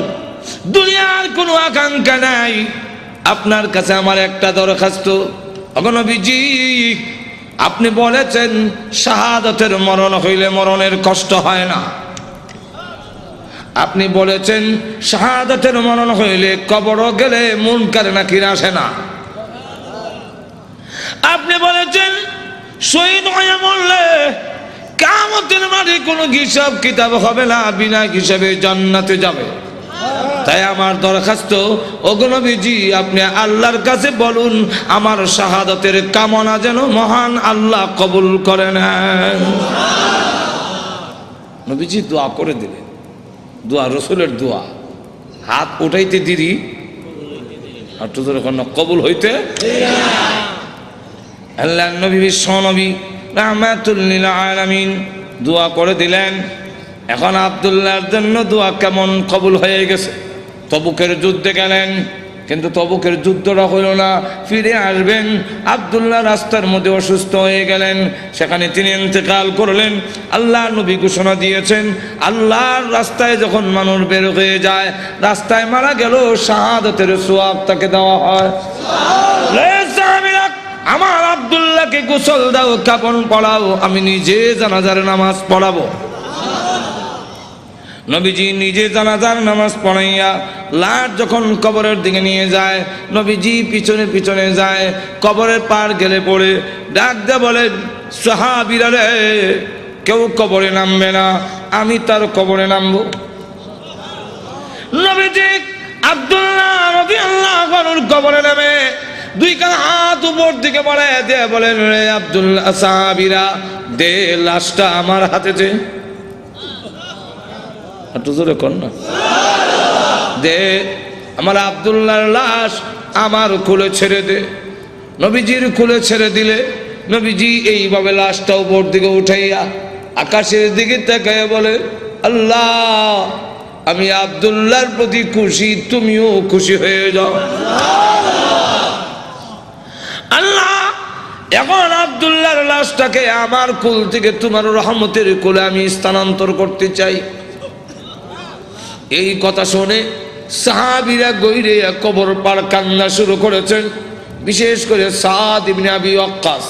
দুনিয়ার কোনো আকাঙ্ক্ষা নাই, আপনার কাছে আমার একটা দরখাস্ত। ওগো নবীজি, আপনি বলেছেন শাহাদাতের মরণ হইলে মরণের কষ্ট হয় না। আপনি বলেছেন শাহাদাতের মরণ হইলে কবর গেলে মুনকার নাকির আসে না। আপনি বলেছেন শহীদ হয়ে মরলে কিয়ামতের মাঠে কোনো হিসাব কিতাব হবে না, বিনা হিসাবে জান্নাতে যাবে। তাই আমার দরখাস্ত, ওগো নবীজি, আপনি আল্লাহর কাছে বলুন আমার শাহাদাতের কামনা যেন মহান আল্লাহ কবুল করে নেন। নবীজি দোয়া করে দিলেন। দোয়া রসুলের দোয়া, হাত উঠাইতে দেরি আর তো কবুল হইতে। আল্লাহ নবী বিশ্ব নবী রাহমাতুল লিল আলামিন দোয়া করে দিলেন। এখন আব্দুল্লাহর জন্য দোয়া কেমন কবুল হয়ে গেছে। তবুকের যুদ্ধে গেলেন, কিন্তু তবুকের যুদ্ধটা হইল না। ফিরে আসবেন, আব্দুল্লাহ রাস্তার মধ্যে অসুস্থ হয়ে গেলেন, সেখানে তিনি ইন্তেকাল করলেন। আল্লাহ নবী ঘোষণা দিয়েছেন, আল্লাহর রাস্তায় যখন মানুষ বের হয়ে যায়, রাস্তায় মারা গেল, শাহাদাতের সওয়াব তাকে দেওয়া হয়। আমার আব্দুল্লাহকে গোসল দাও, কাফন পরাও, আমি নিজে জানাজার নামাজ পড়াবো। নবীজি নিজে জানাজার নামাজ পড়াইয়া লাশ যখন কবরের দিকে নিয়ে যায়, নবীজি পিছনে পিছনে যায়। কবরের পার গেলে পড়ে ডাক দিয়ে বলে, সাহাবীরা রে, কেউ কবরে নামবে না, আমি তার কবরে নামবো। নবীজি আব্দুল্লাহ রাদিয়াল্লাহু আনহুর কবরে নামে দুই কান হাত উপর দিকে বাড়ায় দিয়ে বলেন, রে আব্দুল্লাহ, সাহাবীরা দে লাশটা আমার হাতে দে। একটু জোরে কর না, দে আমার আব্দুল্লাহর লাশ আমার কোলে ছেড়ে দে। নবীজির কোলে ছেড়ে দিলে নবীজি এইভাবে লাশটা উপর দিকে উঠাইয়া আকাশের দিকে তাকায় বলে, আল্লাহ, আমি আব্দুল্লাহর প্রতি খুশি, তুমিও খুশি হয়ে যাও। আল্লাহ, এখন আব্দুল্লাহর লাশটাকে আমার কোল থেকে তোমার রহমতের কোলে আমি স্থানান্তর করতে চাই। এই কথা শুনে সাহাবীরা গইরে কবর পার কান্না শুরু করেছেন। বিশেষ করে সাদ ইবনে আবি ওয়াক্কাস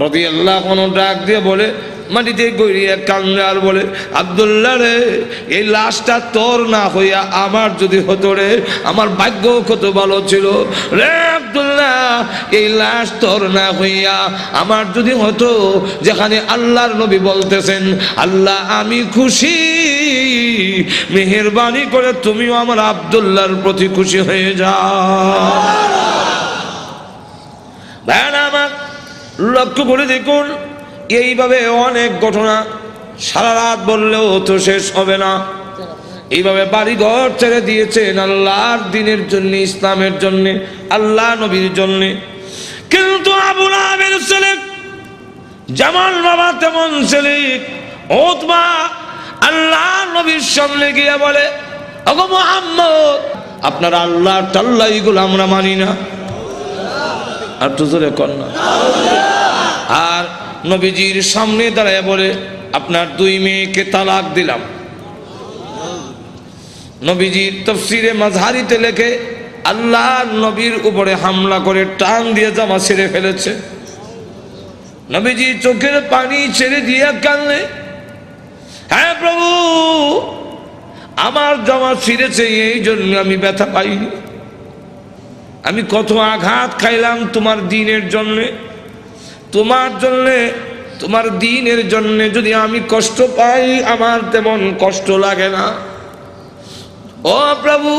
রাদিয়াল্লাহু আনহু ডাক দিয়ে বলে, মাটিতে গইরিয়া কান্দে আর বলে, আব্দুল্লাহ রে, এই লাশটা তোর না হইয়া আমার যদি হতো রে, আমার ভাগ্য কত ভালো ছিল রে আব্দুল্লাহ। এই লাশ তোর না হইয়া আমার যদি হতো, যেখানে আল্লাহর নবী বলতেছেন, আল্লাহ আমি খুশি, মেহেরবানি করে তুমিও আমার আব্দুল্লাহর প্রতি খুশি হয়ে যাও। ভাইরা আমার, লক্ষ্য করে দেখুন, এইভাবে অনেক ঘটনা সারা রাত বললেও তো শেষ হবে না। এইভাবে বাড়ি ঘর ছেড়ে দিয়েছেন আল্লাহর দ্বীনের জন্য, ইসলামের জন্য, আল্লাহ নবীর জন্য। কিন্তু আবু লাহাবের ছেলে যেমন বাবা তেমন ছেলে উতবা আল্লাহ নবীর সামনে গিয়ে বলে, ওগো মুহাম্মদ, আপনার আল্লাহ টাল্লাহ এগুলো আমরা মানি না। আর তো জোরে কর না। আর নবীজির সামনে দাঁড়ায় বলে, আপনার দুই মেয়েকে তালাক দিলাম। নবীজির তাফসীরে মাযহারিতে লেখে, আল্লাহ নবীর উপরে হামলা করে টান দিয়ে জামা ছেড়ে ফেলেছে। নবীজি চোখের পানি ছেড়ে দিয়ে কাঁদলে, হ্যাঁ প্রভু, আমার জামা ছিঁড়েছে, এই জন্য আমি ব্যথা পাইনি। আমি কত আঘাত খাইলাম তোমার দ্বীনের জন্যে, তোমার জন্যে, তোমার দ্বীনের জন্যে যদি আমি কষ্ট পাই, আমার তেমন কষ্ট লাগে না। ও প্রভু,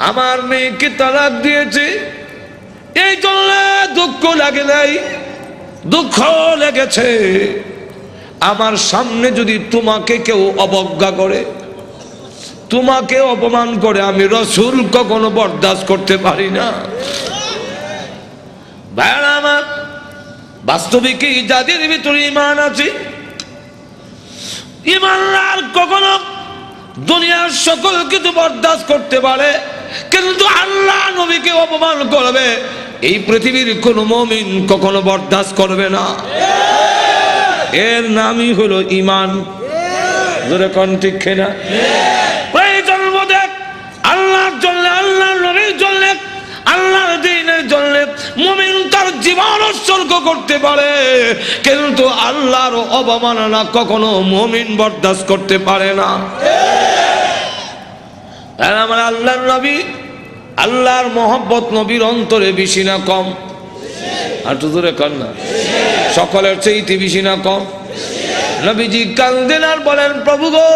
আমার মেয়েকে তালাক দিয়েছে, এই জন্য দুঃখ লাগে নাই, দুঃখ লেগেছে। আমার সামনে যদি তোমাকে কেউ অবজ্ঞা করে, তোমাকে অপমান করে, আমি রাসূল কখনো বরদাস্ত করতে পারি না। ভাইরা আমার, বাস্তবিকই যাদের ভিতরে ঈমান আছে, ঈমানদার কখনো দুনিয়ার সকল কিছু বরদাস্ত করতে পারে, কিন্তু আল্লাহ নবীকে অপমান করবে এই পৃথিবীর কোন মুমিন কখনো বরদাস্ত করবে না। এর নামই হলো ঈমান। জোরে কোন ঠিক কিনা? প্রয়োজন বোধে আল্লাহর জন্য, আল্লাহর নবীর জন্য, আল্লাহর দ্বীনের জন্য মুমিন তার জীবন উৎসর্গ করতে পারে, কিন্তু আল্লাহর অবমাননা কখনো মুমিন বরদাস্ত করতে পারে না। আমার আল্লাহর নবী, আল্লাহর মহব্বত নবীর অন্তরে বেশি না কম? আর তো দূরে কর না, সকলের চাইতে বেশি না কম? নবীজি কান্দেন আর বলেন, প্রভু গো,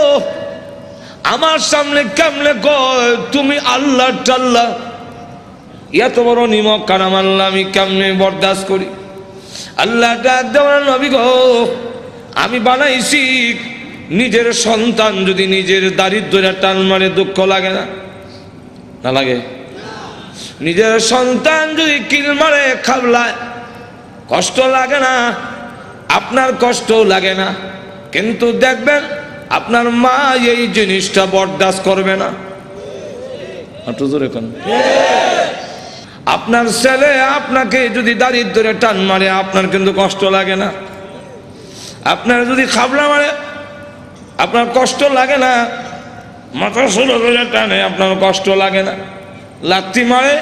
আমার সামনে কেমনে কয় তুমি আল্লাহ টাল্লাহ, এত বড় নিমক কারাম আল্লাহ আমি কেমনে বরদাস্ত করি? আল্লাহ ডাক দেওয়ার, নবী গো, আমি বানাইছি নিজের সন্তান যদি নিজের দারিদ্র্যের টান মারে দুঃখ লাগে না? না লাগে? নিজের সন্তান যদি কিল মারে খাবলায় কষ্ট লাগে না? আপনার কষ্ট লাগে না, কিন্তু দেখবেন আপনার মা এই জিনিসটা বরদাস্ত করবে না। আপনার ছেলে আপনাকে যদি দারিদ্র্যের টান মারে আপনার কিন্তু কষ্ট লাগে না? আপনার যদি খাবলা মারে আপনার কষ্ট লাগে না? মাথা সোজা করে টানে আপনার কষ্ট লাগে না? লাথি মারে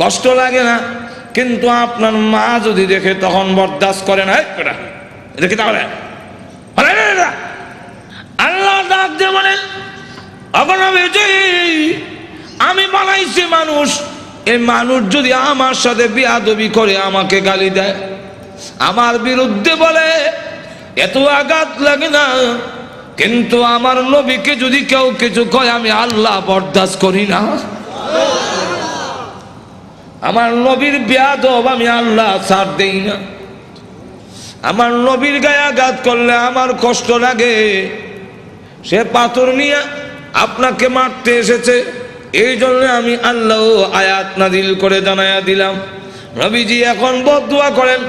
কষ্ট লাগে না, কিন্তু আপনার মা যদি দেখে তখন বরদাস্ত করে না। দেখি তাহলে আল্লাহ ডাক দিয়ে বলেন, আমি বানাইছি মানুষ, এই মানুষ যদি আমার সাথে বেয়াদবি করে, আমাকে গালি দেয়, আমার বিরুদ্ধে বলে, এত আঘাত লাগে না, কিন্তু আমার নবীকে যদি কেউ কিছু কয় আমি আল্লাহ বরদাস্ত করি না। আমার নবীর বেয়াদব আমি আল্লাহ ছাড় দেই না। আমার নবীর গায়ে আঘাত করলে আমার কষ্ট লাগে। সে পাথর নিয়ে আপনাকে মারতে এসেছে, এই জন্য আমি আল্লাহ আয়াত নাযিল করে জানায়া দিলাম। নবীজি এখন বদদুয়া করেন,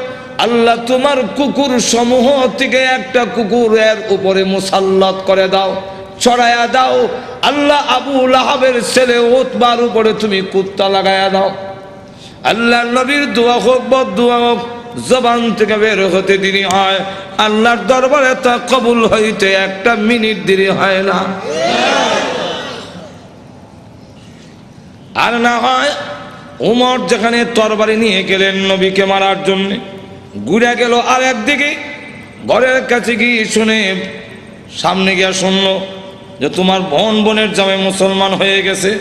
আল্লাহ তোমার কুকুর সমূহ থেকে একটা কুকুরের উপরে মুসাল্লাত করে দাও, চড়ায়া দাও। আল্লাহ আবু লাহাবের ছেলে উতবার উপরে তুমি কুত্তা লাগায়া দাও। আল্লাহ নবীর দোয়া হোক বদদুয়া হোক, জবান থেকে বের হতে দেরি হয়, আল্লাহর দরবারে তা কবুল হইতে একটা মিনিট দেরি হয় না। আর না হয় উমর যেখানে তরবারি নিয়ে গেলেন নবীকে মারার জন্য, ঘুরে গেল আর একদিকে, ঘরের কাছে গিয়ে শুনে, সামনে গিয়া শুনলো যে তোমার বোনের জামাই মুসলমান হয়ে গেছে।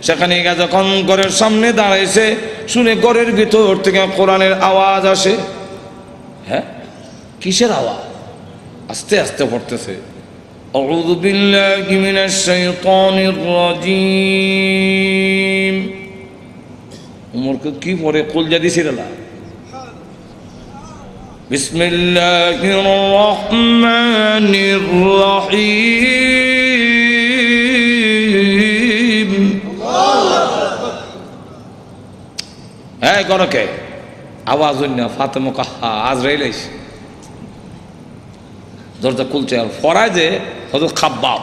সেখানে গিয়ে যখন ঘরের সামনে দাঁড়াইছে, শুনে ঘরের ভিতর থেকে কোরআনের আওয়াজ আসে। হ্যাঁ, কিসের আওয়াজ? আস্তে আস্তে পড়তেছে, আউযু বিল্লাহি মিনাশ শাইতানির রাজিম। উমরকে কি পড়ে কলজা দিছিল না? বিসমিল্লাহির রহমানির রহিম। হ্যাঁ, করকে আওয়াজ না ফাতেমা কাহা আজরাইল আইছে, দরজা খুলছে। আর ফরায় যে হযরত খাব্বাব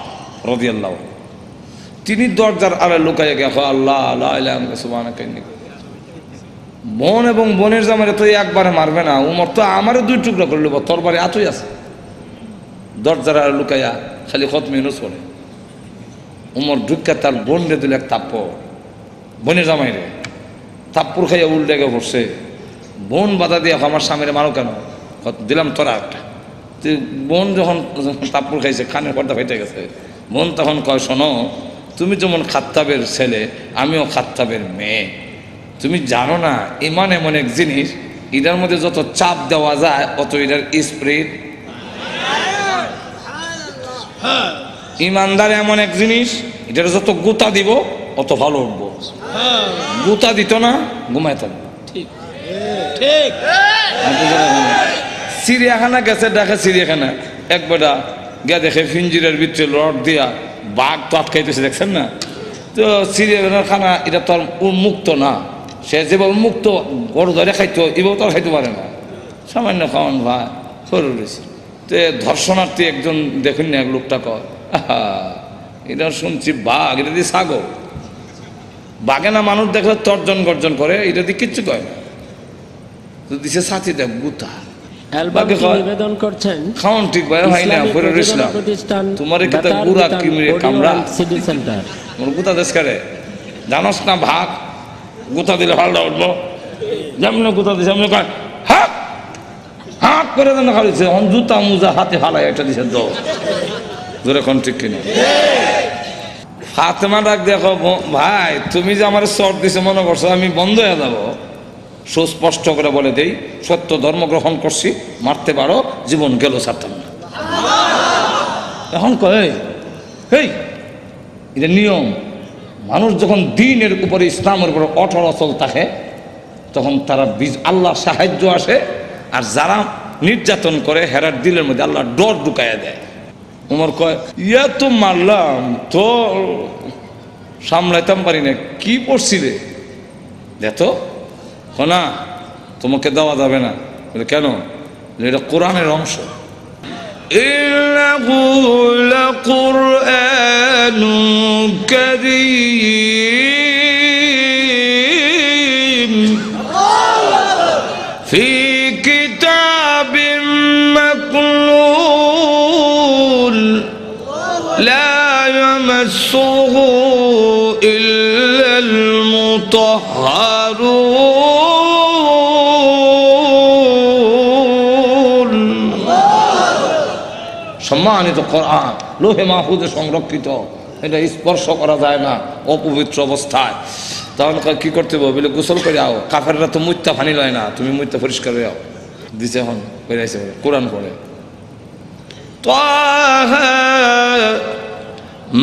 রাদিয়াল্লাহু, তিনি দরজার আড়ালে লুকাইয়া গেছে, আল্লাহ লা ইলাহা ইল্লাল্লাহ সুবহানাকা ইন্নী। বোন এবং বোনের জামাইরে তো একবারে মারবে না, উমর তো আমারও দুই টুকরা করে নেব, তরবারি আতই আছে। দরজার আড়ালে লুকাইয়া খালি খতমে ইউনূস পড়ে। উমর ঢুকা তার বোন রে দিল এক থাপ্পড়, বোনের জামাইরে থাপ্পড় খাইয়া উল্টে গিয়ে পড়ছে। বোন বাধা দিয়ে আমার স্বামীরে মারো কেন? দিলাম তোরা একটা। বোন যখন থাপ্পড় খাইছে, কানের পর্দা ফেটে গেছে। বোন তখন কয়, শোনো, তুমি যেমন খাত্তাবের ছেলে, আমিও খাত্তাবের মেয়ে। তুমি জানো না ইমান এমন এক জিনিস, এটার মধ্যে যত চাপ দেওয়া যায় অত এটার স্প্রিড। ইমানদার এমন এক জিনিস, এটার যত গুতা দিব অত ভালো উঠবো। গুতা দিত না, ঘুমায় থাকবো। চিড়িয়াখানা গেছে, দেখে চিড়িয়াখানা এক বেটা গিয়া দেখে ফিঞ্জিরের ভিতরে রড দিয়া বাঘ তো আটকাইতেছে, দেখছেন না? তো চিড়িয়াখানার খানা এটা তো আর উন্মুক্ত না, সে যেভাবে উন্মুক্ত গরু ধরে খাইতো এভাবে তো আর খাইতে পারে না। সামান্য খাওয়ান ভাই করে রয়েছে। তো ধর্ষণার্থী একজন দেখুন না এক লোকটা কয়, আহা এটা শুনছি বাঘ, এটা দিয়ে ছাগল। বাঘে না মানুষ দেখলে তর্জন গর্জন করে, এটা দিয়ে কিচ্ছু কয় না। তো দিছে সাথী দেখ গুতা অ্যালবামটি নিবেদন করছেন খাওয়ান ঠিক ভাই হয় না ইসলামী করে প্রযোজনা রইছিলাম প্রতিষ্ঠান তোমার এখানে বেতার গুড়া বিতান কি মেরে অডিও কামড়া অ্যান্ড সিডি সেন্টার। মোর গুতা দেশ করে জানোস না ভাগ গুতা দিলে হালটা উঠবো, যেমন গুতা দিছে এমনি কয় হাক হাক করে দেন খালিছে জুতা মুজা হাতে ফালাই এটা দিছে দো জোরে কোন ঠিক কিনা। ফাতেমা ডাক দেখো ভাই তুমি যে আমার চট দিছে মনে করছো আমি বন্ধ হয়ে যাবো? সুস্পষ্ট করে বলে দেই, সত্য ধর্ম গ্রহণ করছি, মারতে পারো, জীবন গেল ছাড়তাম না। এখন কয় এই এটা নিয়ম। মানুষ যখন দিনের উপরে ইসলামের উপরে অটল অচল থাকে তখন তারা আল্লাহর সাহায্য আসে, আর যারা নির্যাতন করে হেরার দিলের মধ্যে আল্লাহ ডর ঢুকাইয়া দেয়। উমর কয় ইয়া তো মারলাম তো সামলাইতাম পারি না, কি পড়ছি রে দেখো না, তোমাকে দেওয়া যাবে না। বলে কেন? এটা কোরআনের অংশ। ইন্নাহু লাকুরআনুন কারীম ফি কিতাবিম মাকনুন লা ইয়ামাসসুহু ইল্লাল মুতাহহারুন। সম্মানিত কোরআন লোহে মাহফুজে সংরক্ষিত, এটা স্পর্শ করা যায় না অপবিত্র অবস্থায়। তাহলে কি করতে হবে? বলে গোসল করে আও, কাফেররা তো মুত্তা ফানি লয় না, তুমি মুত্তা পরিষ্কার হয়ে আও দিছে। এখন বেরাইছে কোরআন পড়ে তাহা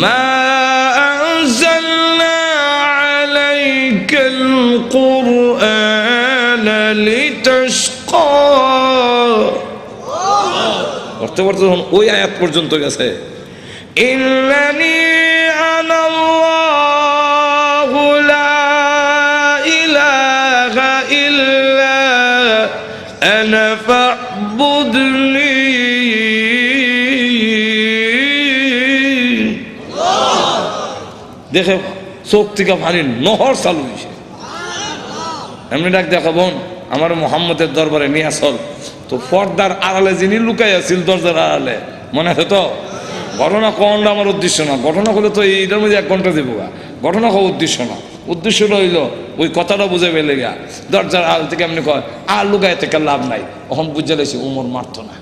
মা আনজালনা আলাইকাল কুরআনা লিতাশকা। পড়তে পড়তে যখন ওই আয়াত পর্যন্ত গেছে ইন্নানি আনাল্লাহু লা ইলাহা ইল্লা আনা ফা'বুদনি। দেখে চোখ থেকে পানির নহর চালু হয়েছে। এমনি ডাক দেখা বোন আমার মোহাম্মদের দরবারে নিয়ে আসল। তো পর্দার আড়ালে যিনি লুকাই আছিল দরজার আড়ালে, মনে আছে তো? ঘটনা কোনটা আমার উদ্দেশ্য না, ঘটনা হলে তো এইটার মধ্যে 1 ঘন্টা দেবো। ঘটনা হওয়া উদ্দেশ্য না, উদ্দেশ্যটা হইল ওই কথাটা বুঝে পেলে গা দরজার আড়াল থেকে এমনি কয় আর লুকাই থেকে লাভ নাই। এখন বুঝে লেছি উমর মারতো না।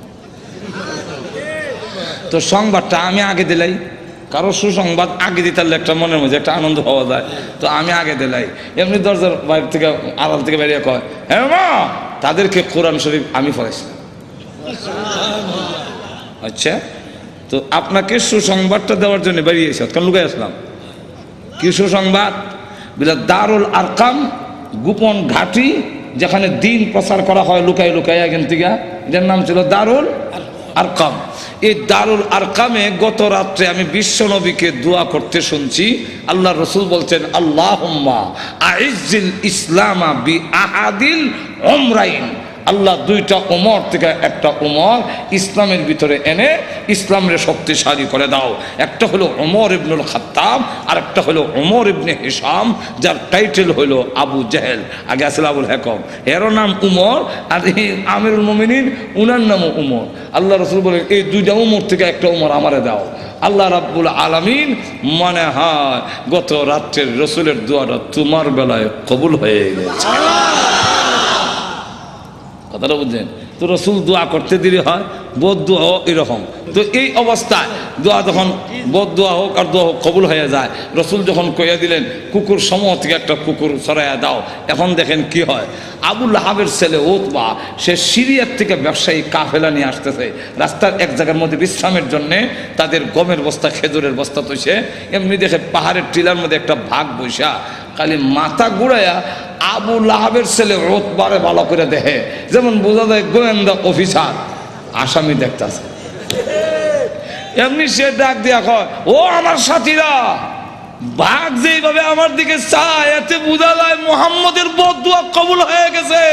তো সংবাদটা আমি আগে দিলাই, কারো সুসংবাদ আগে দিতে একটা মনের মধ্যে একটা আনন্দ পাওয়া যায়। তো আমি আগে দিলাই, এমনি দরজার বাইরে থেকে আড়াল থেকে বেরিয়ে কয় হ্যাঁ মা, তাদেরকে কোরআন শরীফ আমি পড়াইছিলাম। আচ্ছা, তো আপনাকে সুসংবাদটা দেওয়ার জন্য বেরিয়েছে, কারণ লুকাই আসলাম। কি সুসংবাদ? বিলা দারুল আরকাম, গোপন ঘাঁটি যেখানে দিন প্রচার করা হয় লুকাই লুকাই এখান থেকে, এটার নাম ছিল দারুল আরকাম। এই দারুল আরকামে গত রাত্রে আমি বিশ্ব নবীকে দোয়া করতে শুনছি। আল্লাহ রসুল বলছেন আল্লাহুম্মা আইজ্জিল ইসলামা বি আহাদিল উমরাইন। আল্লাহ 2টা উমর থেকে একটা উমর ইসলামের ভিতরে এনে ইসলামের শক্তিশালী করে দাও। একটা হলো উমর ইবনুল খাত্তাব, আর একটা হলো উমর ইবনে হিশাম, যার টাইটেল হলো আবু জেহেল। আগে আসলে আবুল হেকম, এরও নাম উমর, আর এই আমিরুল মুমিনিন উনার নামও উমর। আল্লাহ রসুল বলেন এই 2টা উমর থেকে একটা উমর আমারে দাও। আল্লাহ রাব্বুল আলামিন মনে হয় গত রাত্রের রসুলের দোয়াটা তোমার বেলায় কবুল হয়ে গেছে। কথাটা বুঝলেন তো? রসুল দোয়া করতে দেরি হয়, বোধ দোয়া হোক এরকম। তো এই অবস্থায় দোয়া যখন বোধ দোয়া হোক আর দোয়া হোক কবুল হয়ে যায়, রসুল যখন কইয়া দিলেন কুকুর সমূহ থেকে একটা কুকুর সরাইয়া দাও, এখন দেখেন কি হয়। আবু লাহাবের ছেলে উতবা, সে সিরিয়ার থেকে ব্যবসায়ী কাফেলা নিয়ে আসতেছে। রাস্তার এক জায়গার মধ্যে বিশ্রামের জন্যে তাদের গমের বস্তা, খেজুরের বস্তা তৈছে। এমনি দেখে পাহাড়ের টিলার মধ্যে একটা ভাগ বৈশা, খালি মাথা ঘুরাইয়া আবু লাহাবের ছেলে উতবারে ভালো করে দেখে, যেমন বোঝা যায় গোয়েন্দা অফিসার আসামি দেখতেছে। এমনি সে ডাক দিয়া কয় ও আমার সাথীরা, বাঘ যেইভাবে আমার দিকে চায় এতে বোঝা যায় মুহাম্মদের বদদুয়া কবুল হয়ে গেছে।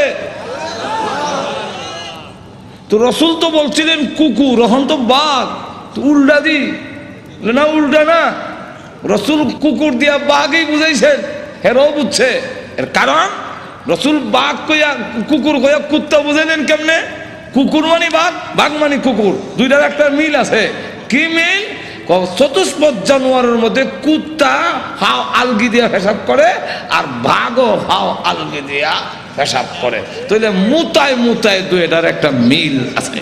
তো রসুল তো বলছিলেন কুকুর, এখন তো বাঘ, তো উল্টা দি না, উল্টা না, রসুল কুকুর দিয়া বাঘই বুঝাইছেন, হেরাও বুঝছে। এর কারণ রসুল বাঘ কইয়া কুকুর কইয়া কুত্তা বুঝাইলেন কেমনে? কুকুর মানে বাঘ, বাঘ মানে কুকুর, দুইটার একটা মিল আছে। কি মিল? চতুষ্পদ জানোয়ারের মধ্যে কুত্তা হাও আলগি দিয়া পেশাব করে, আর বাঘও হাও আলগি দিয়া পেশাব করে। তাহলে মুতায় মুতায় দুইটার একটা মিল আছে।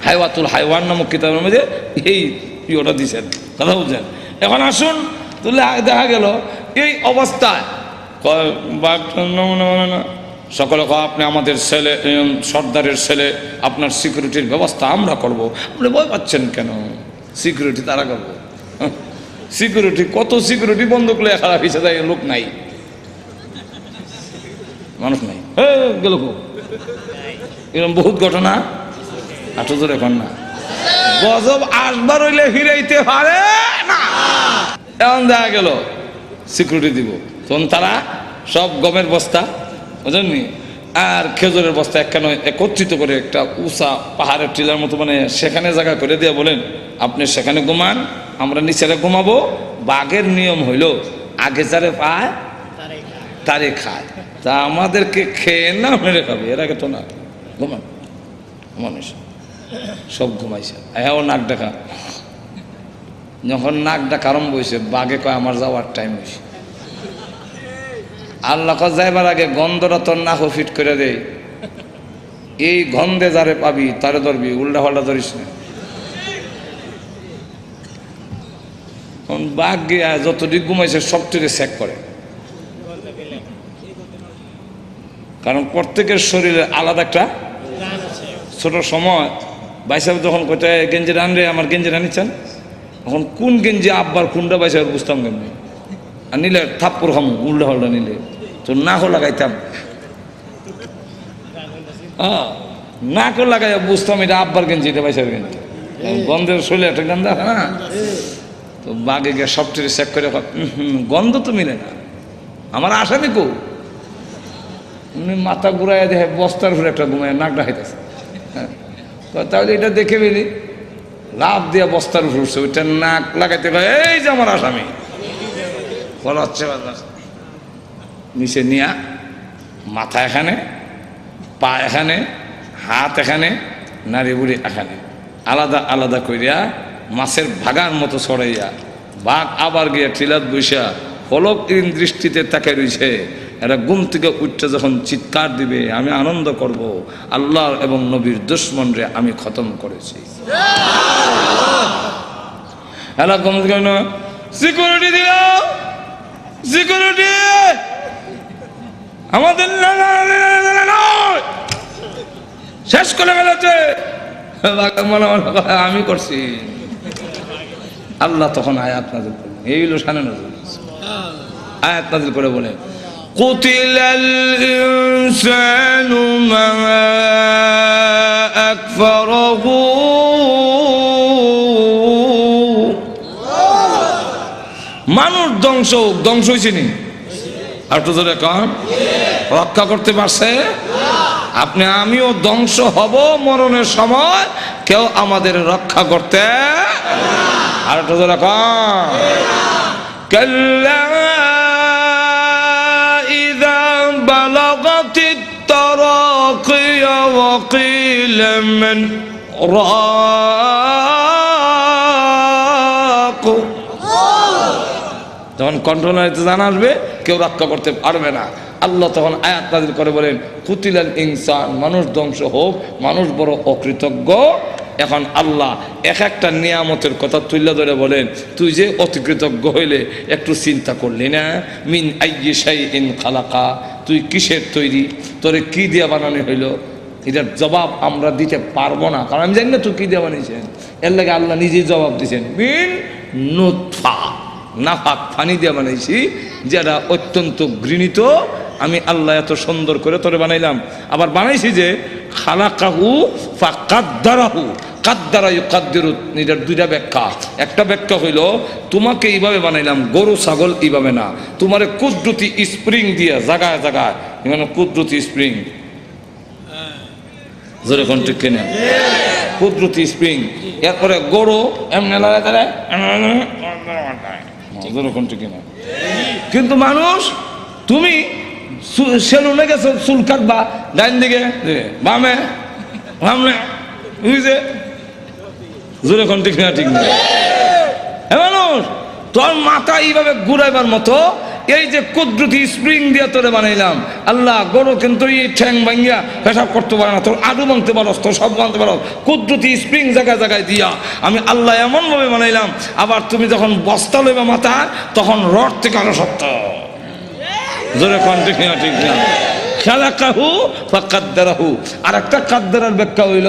হাইওয়াতুল হাইওয়ান নামক কিতাবের মধ্যে এই ইয়েটা দিচ্ছেন, কথা বুঝছেন। এখন আসুন, তাহলে দেখা গেল এই অবস্থায় সকলে আপনি আমাদের ছেলে, সর্দারের ছেলে, আপনার সিকিউরিটির ব্যবস্থা আমরা করবো। আপনি ভয় পাচ্ছেন কেন? সিকিউরিটি তারা করবো। সিকিউরিটি কত সিকিউরিটি বন্ধুক লয়ে খারাপ হিসেবে দেয়, লোক নাই, মানুষ নাই, গেল এরকম বহুত ঘটনা। আটো জোরে এখন না, গজব আসবার হইলে ফিরাইতে পারে না। এমন দেখা গেল সিকিউরিটি দিব, তখন তারা সব গমের বস্তা, বুঝলেননি, আর খেজুরের বস্তা একখানে একত্রিত করে একটা উঁচা পাহাড়ের টিলার মতো মানে সেখানে জায়গা করে দিয়ে বলেন আপনি সেখানে ঘুমান, আমরা নিচেরে ঘুমাবো। বাঘের নিয়ম হইল আগে যারে পায় তারে খায়, তা আমাদেরকে খেয়ে না মেরে খাবে, এর আগে তো না। ঘুমান মানুষ সব ঘুমাইছে, হ্যাঁ নাক ডাকা। যখন নাক ডাকা আরম্ভ হয়েছে, বাঘে কয় আমার যাওয়ার টাইম হয়েছে। আল্লাহ যাইবার আগে গন্ধটা তোর নাক ফিট করে দেয়, এই গন্ধে যারে পাবি তারে ধরবি, উল্টা পাল্টা ধরিস না। বাঘ গিয়া যতটুকু ঘুমাইছে সবটুকু চেক করে, কারণ প্রত্যেকের শরীরে আলাদা একটা ছোট সময় বাইসাব যখন কোথায় গেঞ্জি রান রে আমার গেঞ্জি রানিচ্ছেন, এখন কোন গেঞ্জি আব্বার কোনটা বাইসাব বুঝতাম কেমনি, আর নিলে থাপ্পর খামু উল্টা পাল্টা নিলে তো নাকও লাগাইতাম, নাকও লাগাই বুঝতাম এটা আব্বার গেঞ্জি, এটা বাইসাব গেঞ্জি, গন্ধের শরীরে একটা গন্ধ আছে না। তো বাঘে গিয়ে সবটিকে চেক করে গন্ধ তো মিলে না, আমার আসামি কো, মাথা ঘুরাই দেখে বস্তার ঘুরে একটা ঘুমায় নাক ডাকাইতেছে। তাহলে এটা দেখে বেরি লাভ দিয়া বস্তার উপর উঠছে, ওইটা নাক লাগাইতে পারে, এই যে আমার আসামি বলা হচ্ছে। নিচে নিয়া মাথা এখানে, পা এখানে, হাত এখানে, নারী বুড়ি এখানে, আলাদা আলাদা করিয়া মাছের ভাগার মতো ছড়াইয়া বাঘ আবার গিয়া টিলাত বৈশা ফলক দৃষ্টিতে তাকে রয়েছে। এরা ঘুম থেকে উঠতে যখন চিৎকার দিবে, আমি আনন্দ করব, আল্লাহ এবং নবীর দুশমন রে আমি খতম করেছি। এরা ঘুম থেকে সিকিউরিটি দিল, সিকিউরিটি আমাদের শেষ করে ফেলেছে, আমি করছি। আল্লাহ তখন আয়াত নাযিল করলেন, এই হলো শানে নজরুল, আয়াত নাযিল করে বলে কুতিলাল ইনসানু মা আকফারাহু, মানুষ ধ্বংস হয়েছে নি, আর তো জোরে কম রক্ষা করতে পারছে? আপনি আমিও ধ্বংস হব মরণের সময়, কেউ আমাদের রক্ষা করতে, আর তো জোরে কম কাল্লা ইযা বালাগাতিত তারাকিয়া ওয়া কিলা মান রাক, যখন কন্ট্রোলারিতে জানা আসবে কেউ রক্ষা করতে পারবে না। আল্লাহ তখন আয়াত নাযিল করে বলেন কুতিলাল ইনসান, মানুষ ধ্বংস হোক, মানুষ বড় অকৃতজ্ঞ। এখন আল্লাহ এক একটা নিয়ামতের কথা তুলে ধরে বলেন তুই যে অতিকৃতজ্ঞ হইলে একটু চিন্তা করলি না, মিন আইয়ি শাইইন খালাকা, তুই কিসের তৈরি, তোরে কি দিয়ে বানানো হইলো, এটার জবাব আমরা দিতে পারবো না, কারণ আমি জানি না তুই কি দিয়ে বানিয়েছেন। এর লাগে আল্লাহ নিজেই জবাব দিয়েছেন, মিন নুতফা, নাফাক পানি দিয়ে বানাইছি, যেটা অত্যন্ত ঘৃণিত। আমি আল্লাহ এত সুন্দর করে তোরে বানাইলাম, আবার বানাইছি যে খালাকাহু ফাকাদ্দারাহু, কাদ্দারা ইউকাদ্দিরু, এটার দুইটা ব্যাখ্যা। একটা ব্যাখ্যা হইল তোমাকে এইভাবে বানাইলাম, গরু ছাগল এইভাবে না, তোমারে কুদরতি স্প্রিং দিয়ে জায়গায় জায়গায়, মানে কুদরতি স্প্রিং জোরে কোন ঠিক কিনা? কুদরতি স্প্রিং। এরপরে গরু এমনি লড়াই দাঁড়ায়, জোরে কোন ঠিক কিনা? কিন্তু মানুষ, তুমি সেলুনে গেছো চুল কাটবা, ডাইন দিকে বামে বামে বুঝছে, জোরে কোন ঠিক না? ঠিক না? মানুষ তোর মাথা এইভাবে ঘুরাইবার মতো এই যে কুদরতি স্প্রিং দিয়ে তোরে বানাইলাম আল্লাহ। গরু কিন্তু এই ঠ্যাং ভাঙ্গিয়া পেশাব করতে পারে না, তোর আডু ভাঙতে পারো, তোর সব ভাঙতে পারো। কুদরতি স্প্রিং জায়গায় জায়গায় দিয়া আমি আল্লাহ এমনভাবে বানাইলাম, আবার তুমি যখন বস্তা লইবা মাথা তখন রড থেকে আরো শক্ত। জোরে কোন ঠিক না? ঠিক না? খালাকাহু ফাকাদ্দারাহু। আর একটা কাদ্দারার ব্যাখ্যা হইল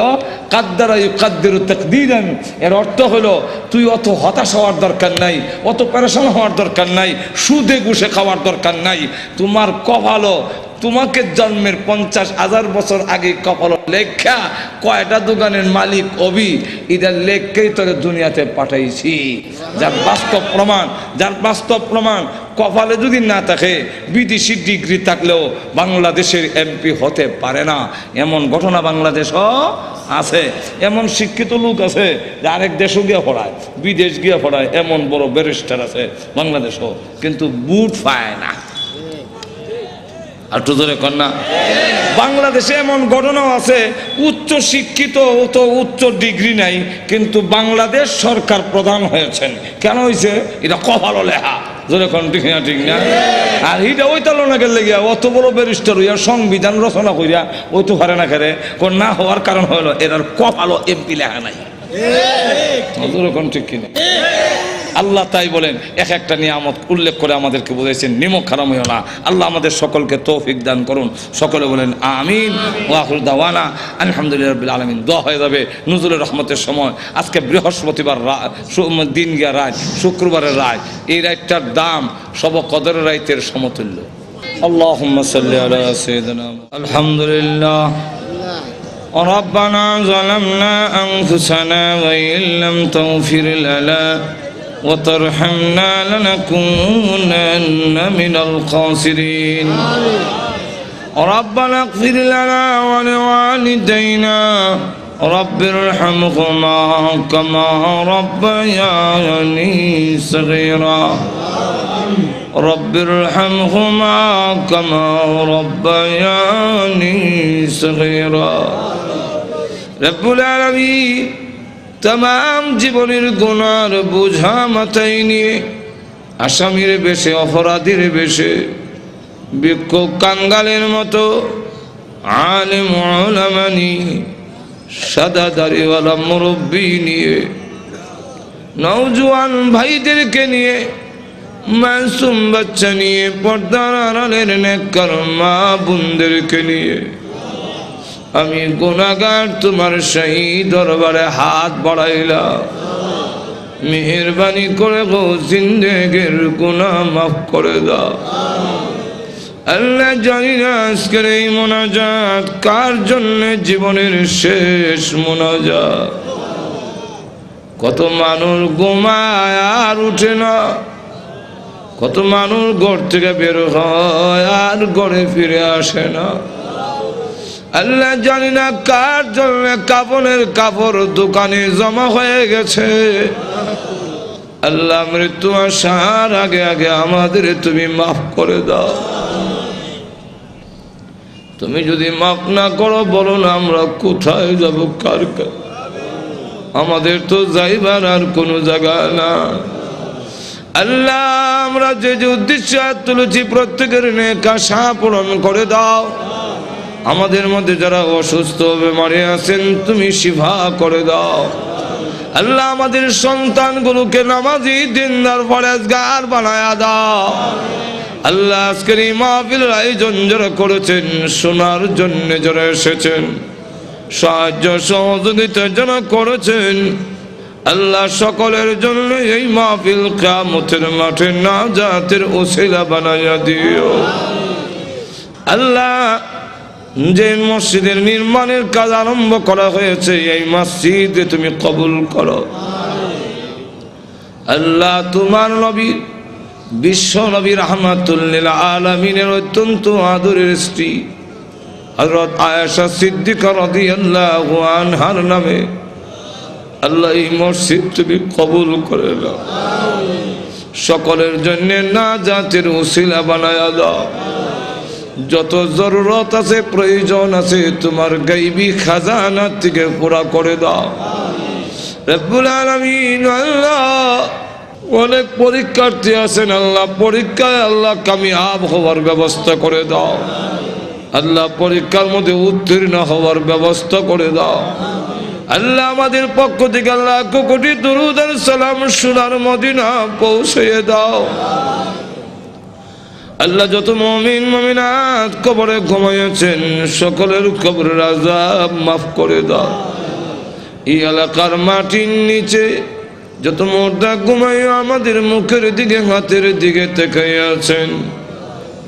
কাদ্দারা ইউকাদ্দিরু তাকদীরান। এর অর্থ হলো তুই অত হতাশ হওয়ার দরকার নাই, অত পেরেশান হওয়ার দরকার নাই, সুদে ঘুষে খাওয়ার দরকার নাই। তোমার কপালও তোমাকে জন্মের 50,000 বছর আগে কপাল লেখা কয়টা দোকানের মালিক অবি এটার লেখকেই তোকে দুনিয়াতে পাঠাইছি। যার বাস্তব প্রমাণ, যার বাস্তব প্রমাণ কপালে যদি না থাকে, বিদেশি ডিগ্রি থাকলেও বাংলাদেশের এমপি হতে পারে না। এমন ঘটনা বাংলাদেশও আছে। এমন শিক্ষিত লোক আছে যে আরেক দেশও গিয়ে পড়ায়, বিদেশ গিয়ে পড়ায়, এমন বড় ব্যারিস্টার আছে বাংলাদেশও, কিন্তু বুট পায় না। আর জোরে কন্যা, বাংলাদেশে এমন ঘটনাও আছে উচ্চ শিক্ষিত, তো উচ্চ ডিগ্রি নাই, কিন্তু বাংলাদেশ সরকার প্রধান হয়েছেন। কেন হয়েছে? এটা কপালও লেখা। জোরে কোন ঠিক না? ঠিক না? আর এইটা ওই তালো না গেলে গিয়া অত বড় ব্যারিস্টার হইয়া সংবিধান রচনা করিয়া ওই তো পারে না খেরে কোন না হওয়ার কারণ হলো এটার কপালও এমপি লেখা নাই। জোরে কোন ঠিক কিনা? আল্লাহ তাই বলেন, এক একটা নিয়ামত উল্লেখ করে আমাদেরকে বুঝাইছেন, নিমক হারাম হইও না। আল্লাহ আমাদের সকলকে তৌফিক দান করুন। সকলে বলেন আমিন। ওয়া আখিরু দাওয়ানা আলহামদুলিল্লাহি রাব্বিল আলামিন। দোয়া হয়ে যাবে নুজুলের রহমতের সময়। আজকে বৃহস্পতিবার দিন গিয়া রাত, শুক্রবারের রাত, এই রাতটার দাম সব কদরের রাতের সমতুল্য। আল্লাহুম্মা সাল্লি আলা সাইয়্যিদিনা আলহামদুলিল্লাহ। ربنا ظلمنا أنفسنا وإن لم تغفر لنا وترحمنا لنكونن من الخاسرين. ربنا اغفر لنا ولوالدينا رب ارحمهما كما ربياني صغيرا. رب ارحمهما كما ربياني صغيرا. رب العالمين तमाम জীবনের গুনার বোঝা মাথায় নিয়ে আসামির বেশে, অপরাধীর বেশে, বিক্ষোভ কাঙ্গালের মতো আলেম উলামা নিয়ে, সাদা দাড়িওয়ালা মুরব্বী নিয়ে, নওজোয়ান ভাইদেরকে নিয়ে, মাসুম বাচ্চা নিয়ে, পর্দার আড়ালের নেককার মা বোনদেরকে নিয়ে আমি গুনাহগার তোমার সেই দরবারে হাত বাড়াইলাম। মেহেরবানি করে গো জিন্দেগির গুনাহ মাফ করে দাও। আল্লাহ জানি না আজকের এই মোনাজাত কার জন্য জীবনের শেষ মোনাজাত। কত মানুষ ঘুমায় আর উঠে না, কত মানুষ ঘর থেকে বের হয় আর ঘরে ফিরে আসে না। আল্লাহ জানি না কার জন্য কাফনের কাপড় দোকানে জমা হয়ে গেছে। আল্লাহ মৃত্যু আসার আগে আগে আমাদের তুমি মাফ করে দাও। তুমি যদি মাফ না করো বলো না আমরা কোথায় যাব, কার কাছে? আমাদের তো যাইবার আর কোনো জায়গা না। আল্লাহ আমরা যে যে উদ্দেশ্য তুলেছি প্রত্যেকের নেক আশা পূরণ করে দাও। আমাদের মধ্যে যারা অসুস্থ বেমারে আছেন তুমি শিফা করে দাও। আল্লাহ আমাদের সন্তানগুলোকে নামাজি দিনদার পরেজগার বানায়া দাও। আল্লাহ আজকের এই মাহফিলের আয়োজন যারা করেছেন, শোনার জন্য যারা এসেছেন, সাহায্য সহযোগিতা যারা করেছেন, আল্লাহ সকলের জন্য এই মাহফিল কিয়ামতের মাঠে নাজাতের ওসিলা বানায়া দিও। আল্লাহ যে মসজিদের নির্মাণের কাজ আরম্ভ করা হয়েছে এই মসজিদে তুমি কবুল করো। আল্লাহ তোমার নবী বিশ্ব নবী রাহমাতুল লিল আলামিনের অত্যন্ত আদরের স্ত্রী হযরত আয়েশা সিদ্দিকা রাদিয়াল্লাহু আনহার নামে আল্লাহ এই মসজিদ তুমি কবুল করে নাও, সকলের জন্য নাজাতের উসিলা বানায়া দাও। যত জরুরত আছে, প্রয়োজন আছে, তোমার গায়বী খাজানা থেকে পুরা করে দাও রব্বুল আলামিন। আল্লাহ অনেক পরীক্ষার্থী আছেন, আল্লাহ পরীক্ষায় আল্লাহ কামিয়াব হওয়ার ব্যবস্থা করে দাও। আল্লাহ পরীক্ষার মধ্যে উত্তীর্ণ হওয়ার ব্যবস্থা করে দাও। আল্লাহ আমাদের পক্ষ থেকে আল্লাহ কোটি দরুদ আর সালাম সোনার মদিনা পৌঁছিয়ে দাও। আল্লাহ যত মুমিন মুমিনাত কবরে ঘুমিয়েছেন, সকলের কবরের আযাব মাফ করে দাও। এই এলাকার মাটির নিচে যত মুর্দা ঘুমায় আমাদের মুখের দিকে হাতের দিকে তাকিয়ে আছেন,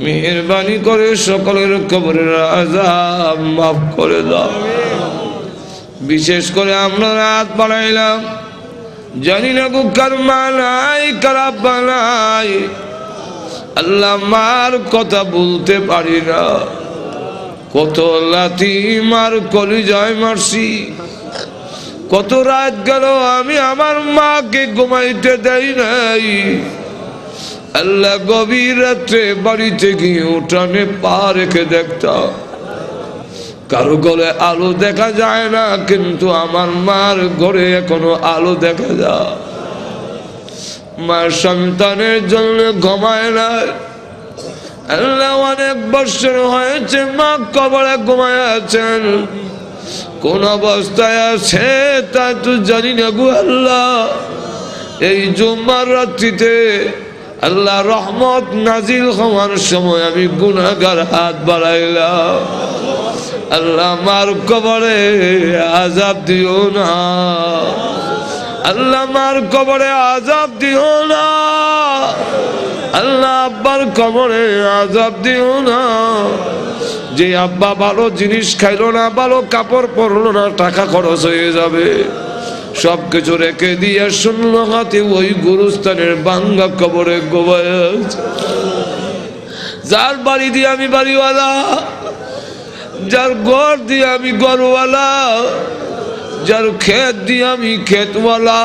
মেহেরবানি করে সকলের কবরের আযাব মাফ করে দাও। বিশেষ করে আমরা রাত বাড়াইলাম, জানি না গো কার মানাই খারাপ বানাই, আল্লাহ মার কথা বলতে পারি না, কত লাথি মার কলিজায় মারছি, কত রাত গেল আমি আমার মাকে ঘুমাইতে দেই নাই। আল্লাহ গভীর রাত্রে বাড়িতে গিয়ে উঠানে পা রেখে দেখতাম, কারো গলে আলো দেখা যায় না, কিন্তু আমার মার ঘরে এখনো আলো দেখা যায়। মার সন্তানের জন্য ঘুমায় না। আল্লাহ অনেক বছর হয়েছে মা কবরে ঘুমায় আছেন, কোন অবস্থায় আছে তা তো জানি না গো আল্লাহ। এই জুম্মার রাত্রিতে আল্লাহ রহমত নাজিল হওয়ার সময় আমি গুনাহগার হাত বাড়াইলাম, আল্লাহ মার কবরে আযাব দিও না, আল্লাহ মার কবরে আযাব দিও না, আল্লাহ আব্বার কবরে আযাব দিও না। যে আব্বা ভালো জিনিস খাইলো না, ভালো কাপড় পরলো না, টাকা খরচ হয়ে যাবে, সবকিছু রেখে দিয়ে শূন্য হাতে ওই গুরুস্থানের ভাঙ্গা কবরে গোবায় আছে। যার বাড়ি দিয়ে আমি বাড়িওয়ালা, যার ঘর দিয়ে আমি ঘরওয়ালা, যার ক্ষেত দিয়ে আমি ক্ষেতওয়ালা,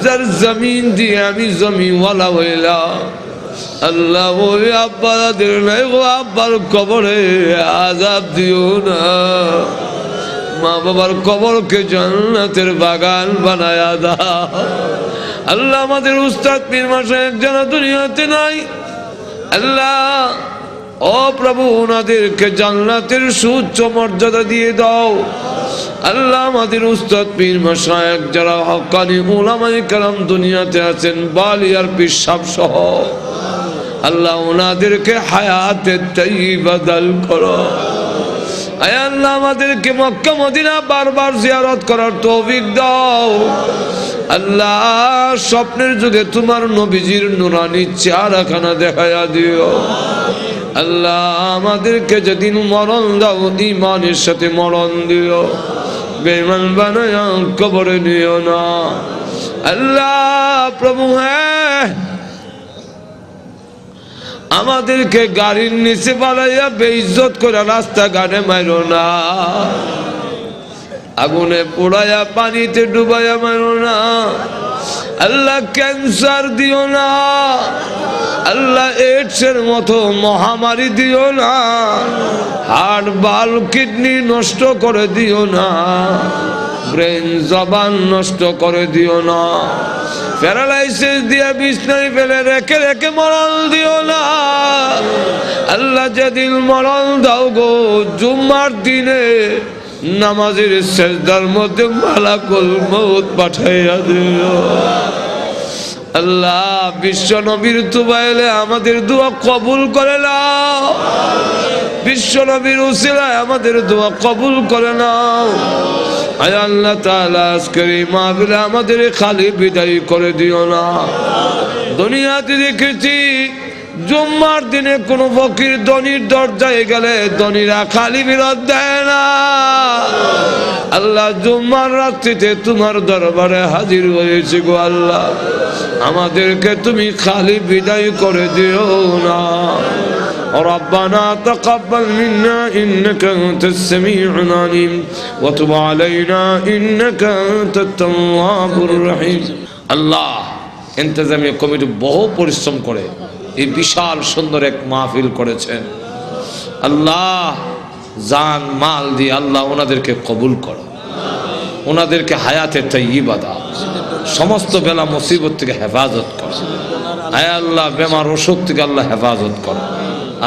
যার জমিন দিয়ে আমি জমিওয়ালা হইলাম, আল্লাহ ওই আব্বাদের নাই ও আব্বার কবরে আযাব দিও না। মা বাবার কবরকে জান্নাতের বাগান বানায়া দাও। আল্লাহ আমাদের উস্তাদ পীর মাশায়েখ যারা দুনিয়াতে নাই, আল্লাহ ও প্রভু ওনাদেরকে জান্নাতের সুউচ্চ মর্যাদা দিয়ে দাও। আল্লাহ আমাদের উস্তাদ পীর মাশায়েখ যারা হক্কানি উলামায়ে কেরাম দুনিয়াতে আছেন, বালিয়ার পীর সাহেব সহ, আল্লাহ ওনাদেরকে হায়াতে তাইয়্যিবা দান করো। আয় আল্লাহ আমাদেরকে মক্কা মদিনা বারবার জিয়ারত করার তৌফিক দাও। আল্লাহ স্বপ্নের যুগে তোমার নবীজির নুরানি চেহারাখানা দেখায়া দিও। আল্লাহ আমাদেরকে যেদিন মরণ দাও ঈমানের সাথে মরণ দিও, বেঈমান বানায়া কবরে নিও না। আল্লাহ প্রভু হ্যাঁ, আমাদেরকে গাড়ির নিচে বানাইয়া বেইজ্জত করে রাস্তাঘাটে মাইরো না, আগুনে পোড়াইয়া পানিতে ডুবাইয়া মাইরো না। আল্লাহ ক্যান্সার দিও না, আল্লাহ এইডসের মতো মহামারী দিও না, হার্ট বাল কিডনি নষ্ট করে দিও না, ব্রেন জবান নষ্ট করে দিও না, প্যারালাইসিস দিয়ে বিছনায় ফেলে রেখে রেখে মরণ দিও না। আল্লাহ যেদিন মরণ দাও গো জুম্মার দিনে নামাজের সেজদার মধ্যে মালাকুল মউত পাঠাইয়া দিও। আল্লাহ বিশ্ব নবীর তুবাইলে আমাদের দোয়া কবুল করে নাও, বিশ্ব নবীর উসিলায় আমাদের দোয়া কবুল করে নাও। আয় আল্লাহ তাআলা আজকের এই মাহফিলে আমাদের খালি বিদায় করে দিও না। দুনিয়াতে দেখেছি জুম্মার দিনে কোন ফকির ধনীর দরজায় গেলে ধনীরা খালি বিরত দেয় না। আল্লাহ জুম্মার রাত্রিতে তোমার দরবারে হাজির হয়েছে গো আল্লাহ, আমাদেরকে তুমি খালি বিদায় করে দিও না। ربنا تقبل منا إنك أنت السميع العليم وتب علينا إنك أنت التواب الرحيم আল্লাহ ইন্তজামি কমিটি বহু পরিশ্রম করে এই বিশাল সুন্দর এক মাহফিল করেছেন আল্লাহ জান মাল দিয়ে আল্লাহ ওনাদেরকে কবুল করো ওনাদেরকে হায়াতে তাইয়্যিবা দাও সমস্ত বেলা মুসিবত থেকে হেফাজত করো আয় আল্লাহ বেমার অসুখ থেকে আল্লাহ হেফাজত করো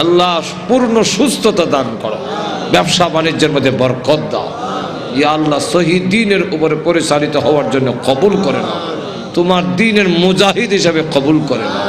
আল্লাহ পূর্ণ সুস্থতা দান করো ব্যবসা বাণিজ্যের মধ্যে বরকত দাও ইয়া আল্লাহ সহি দ্বীনের উপরে পরিচালিত হওয়ার জন্য কবুল করে নাও তোমার দ্বীনের মুজাহিদ হিসাবে কবুল করে নাও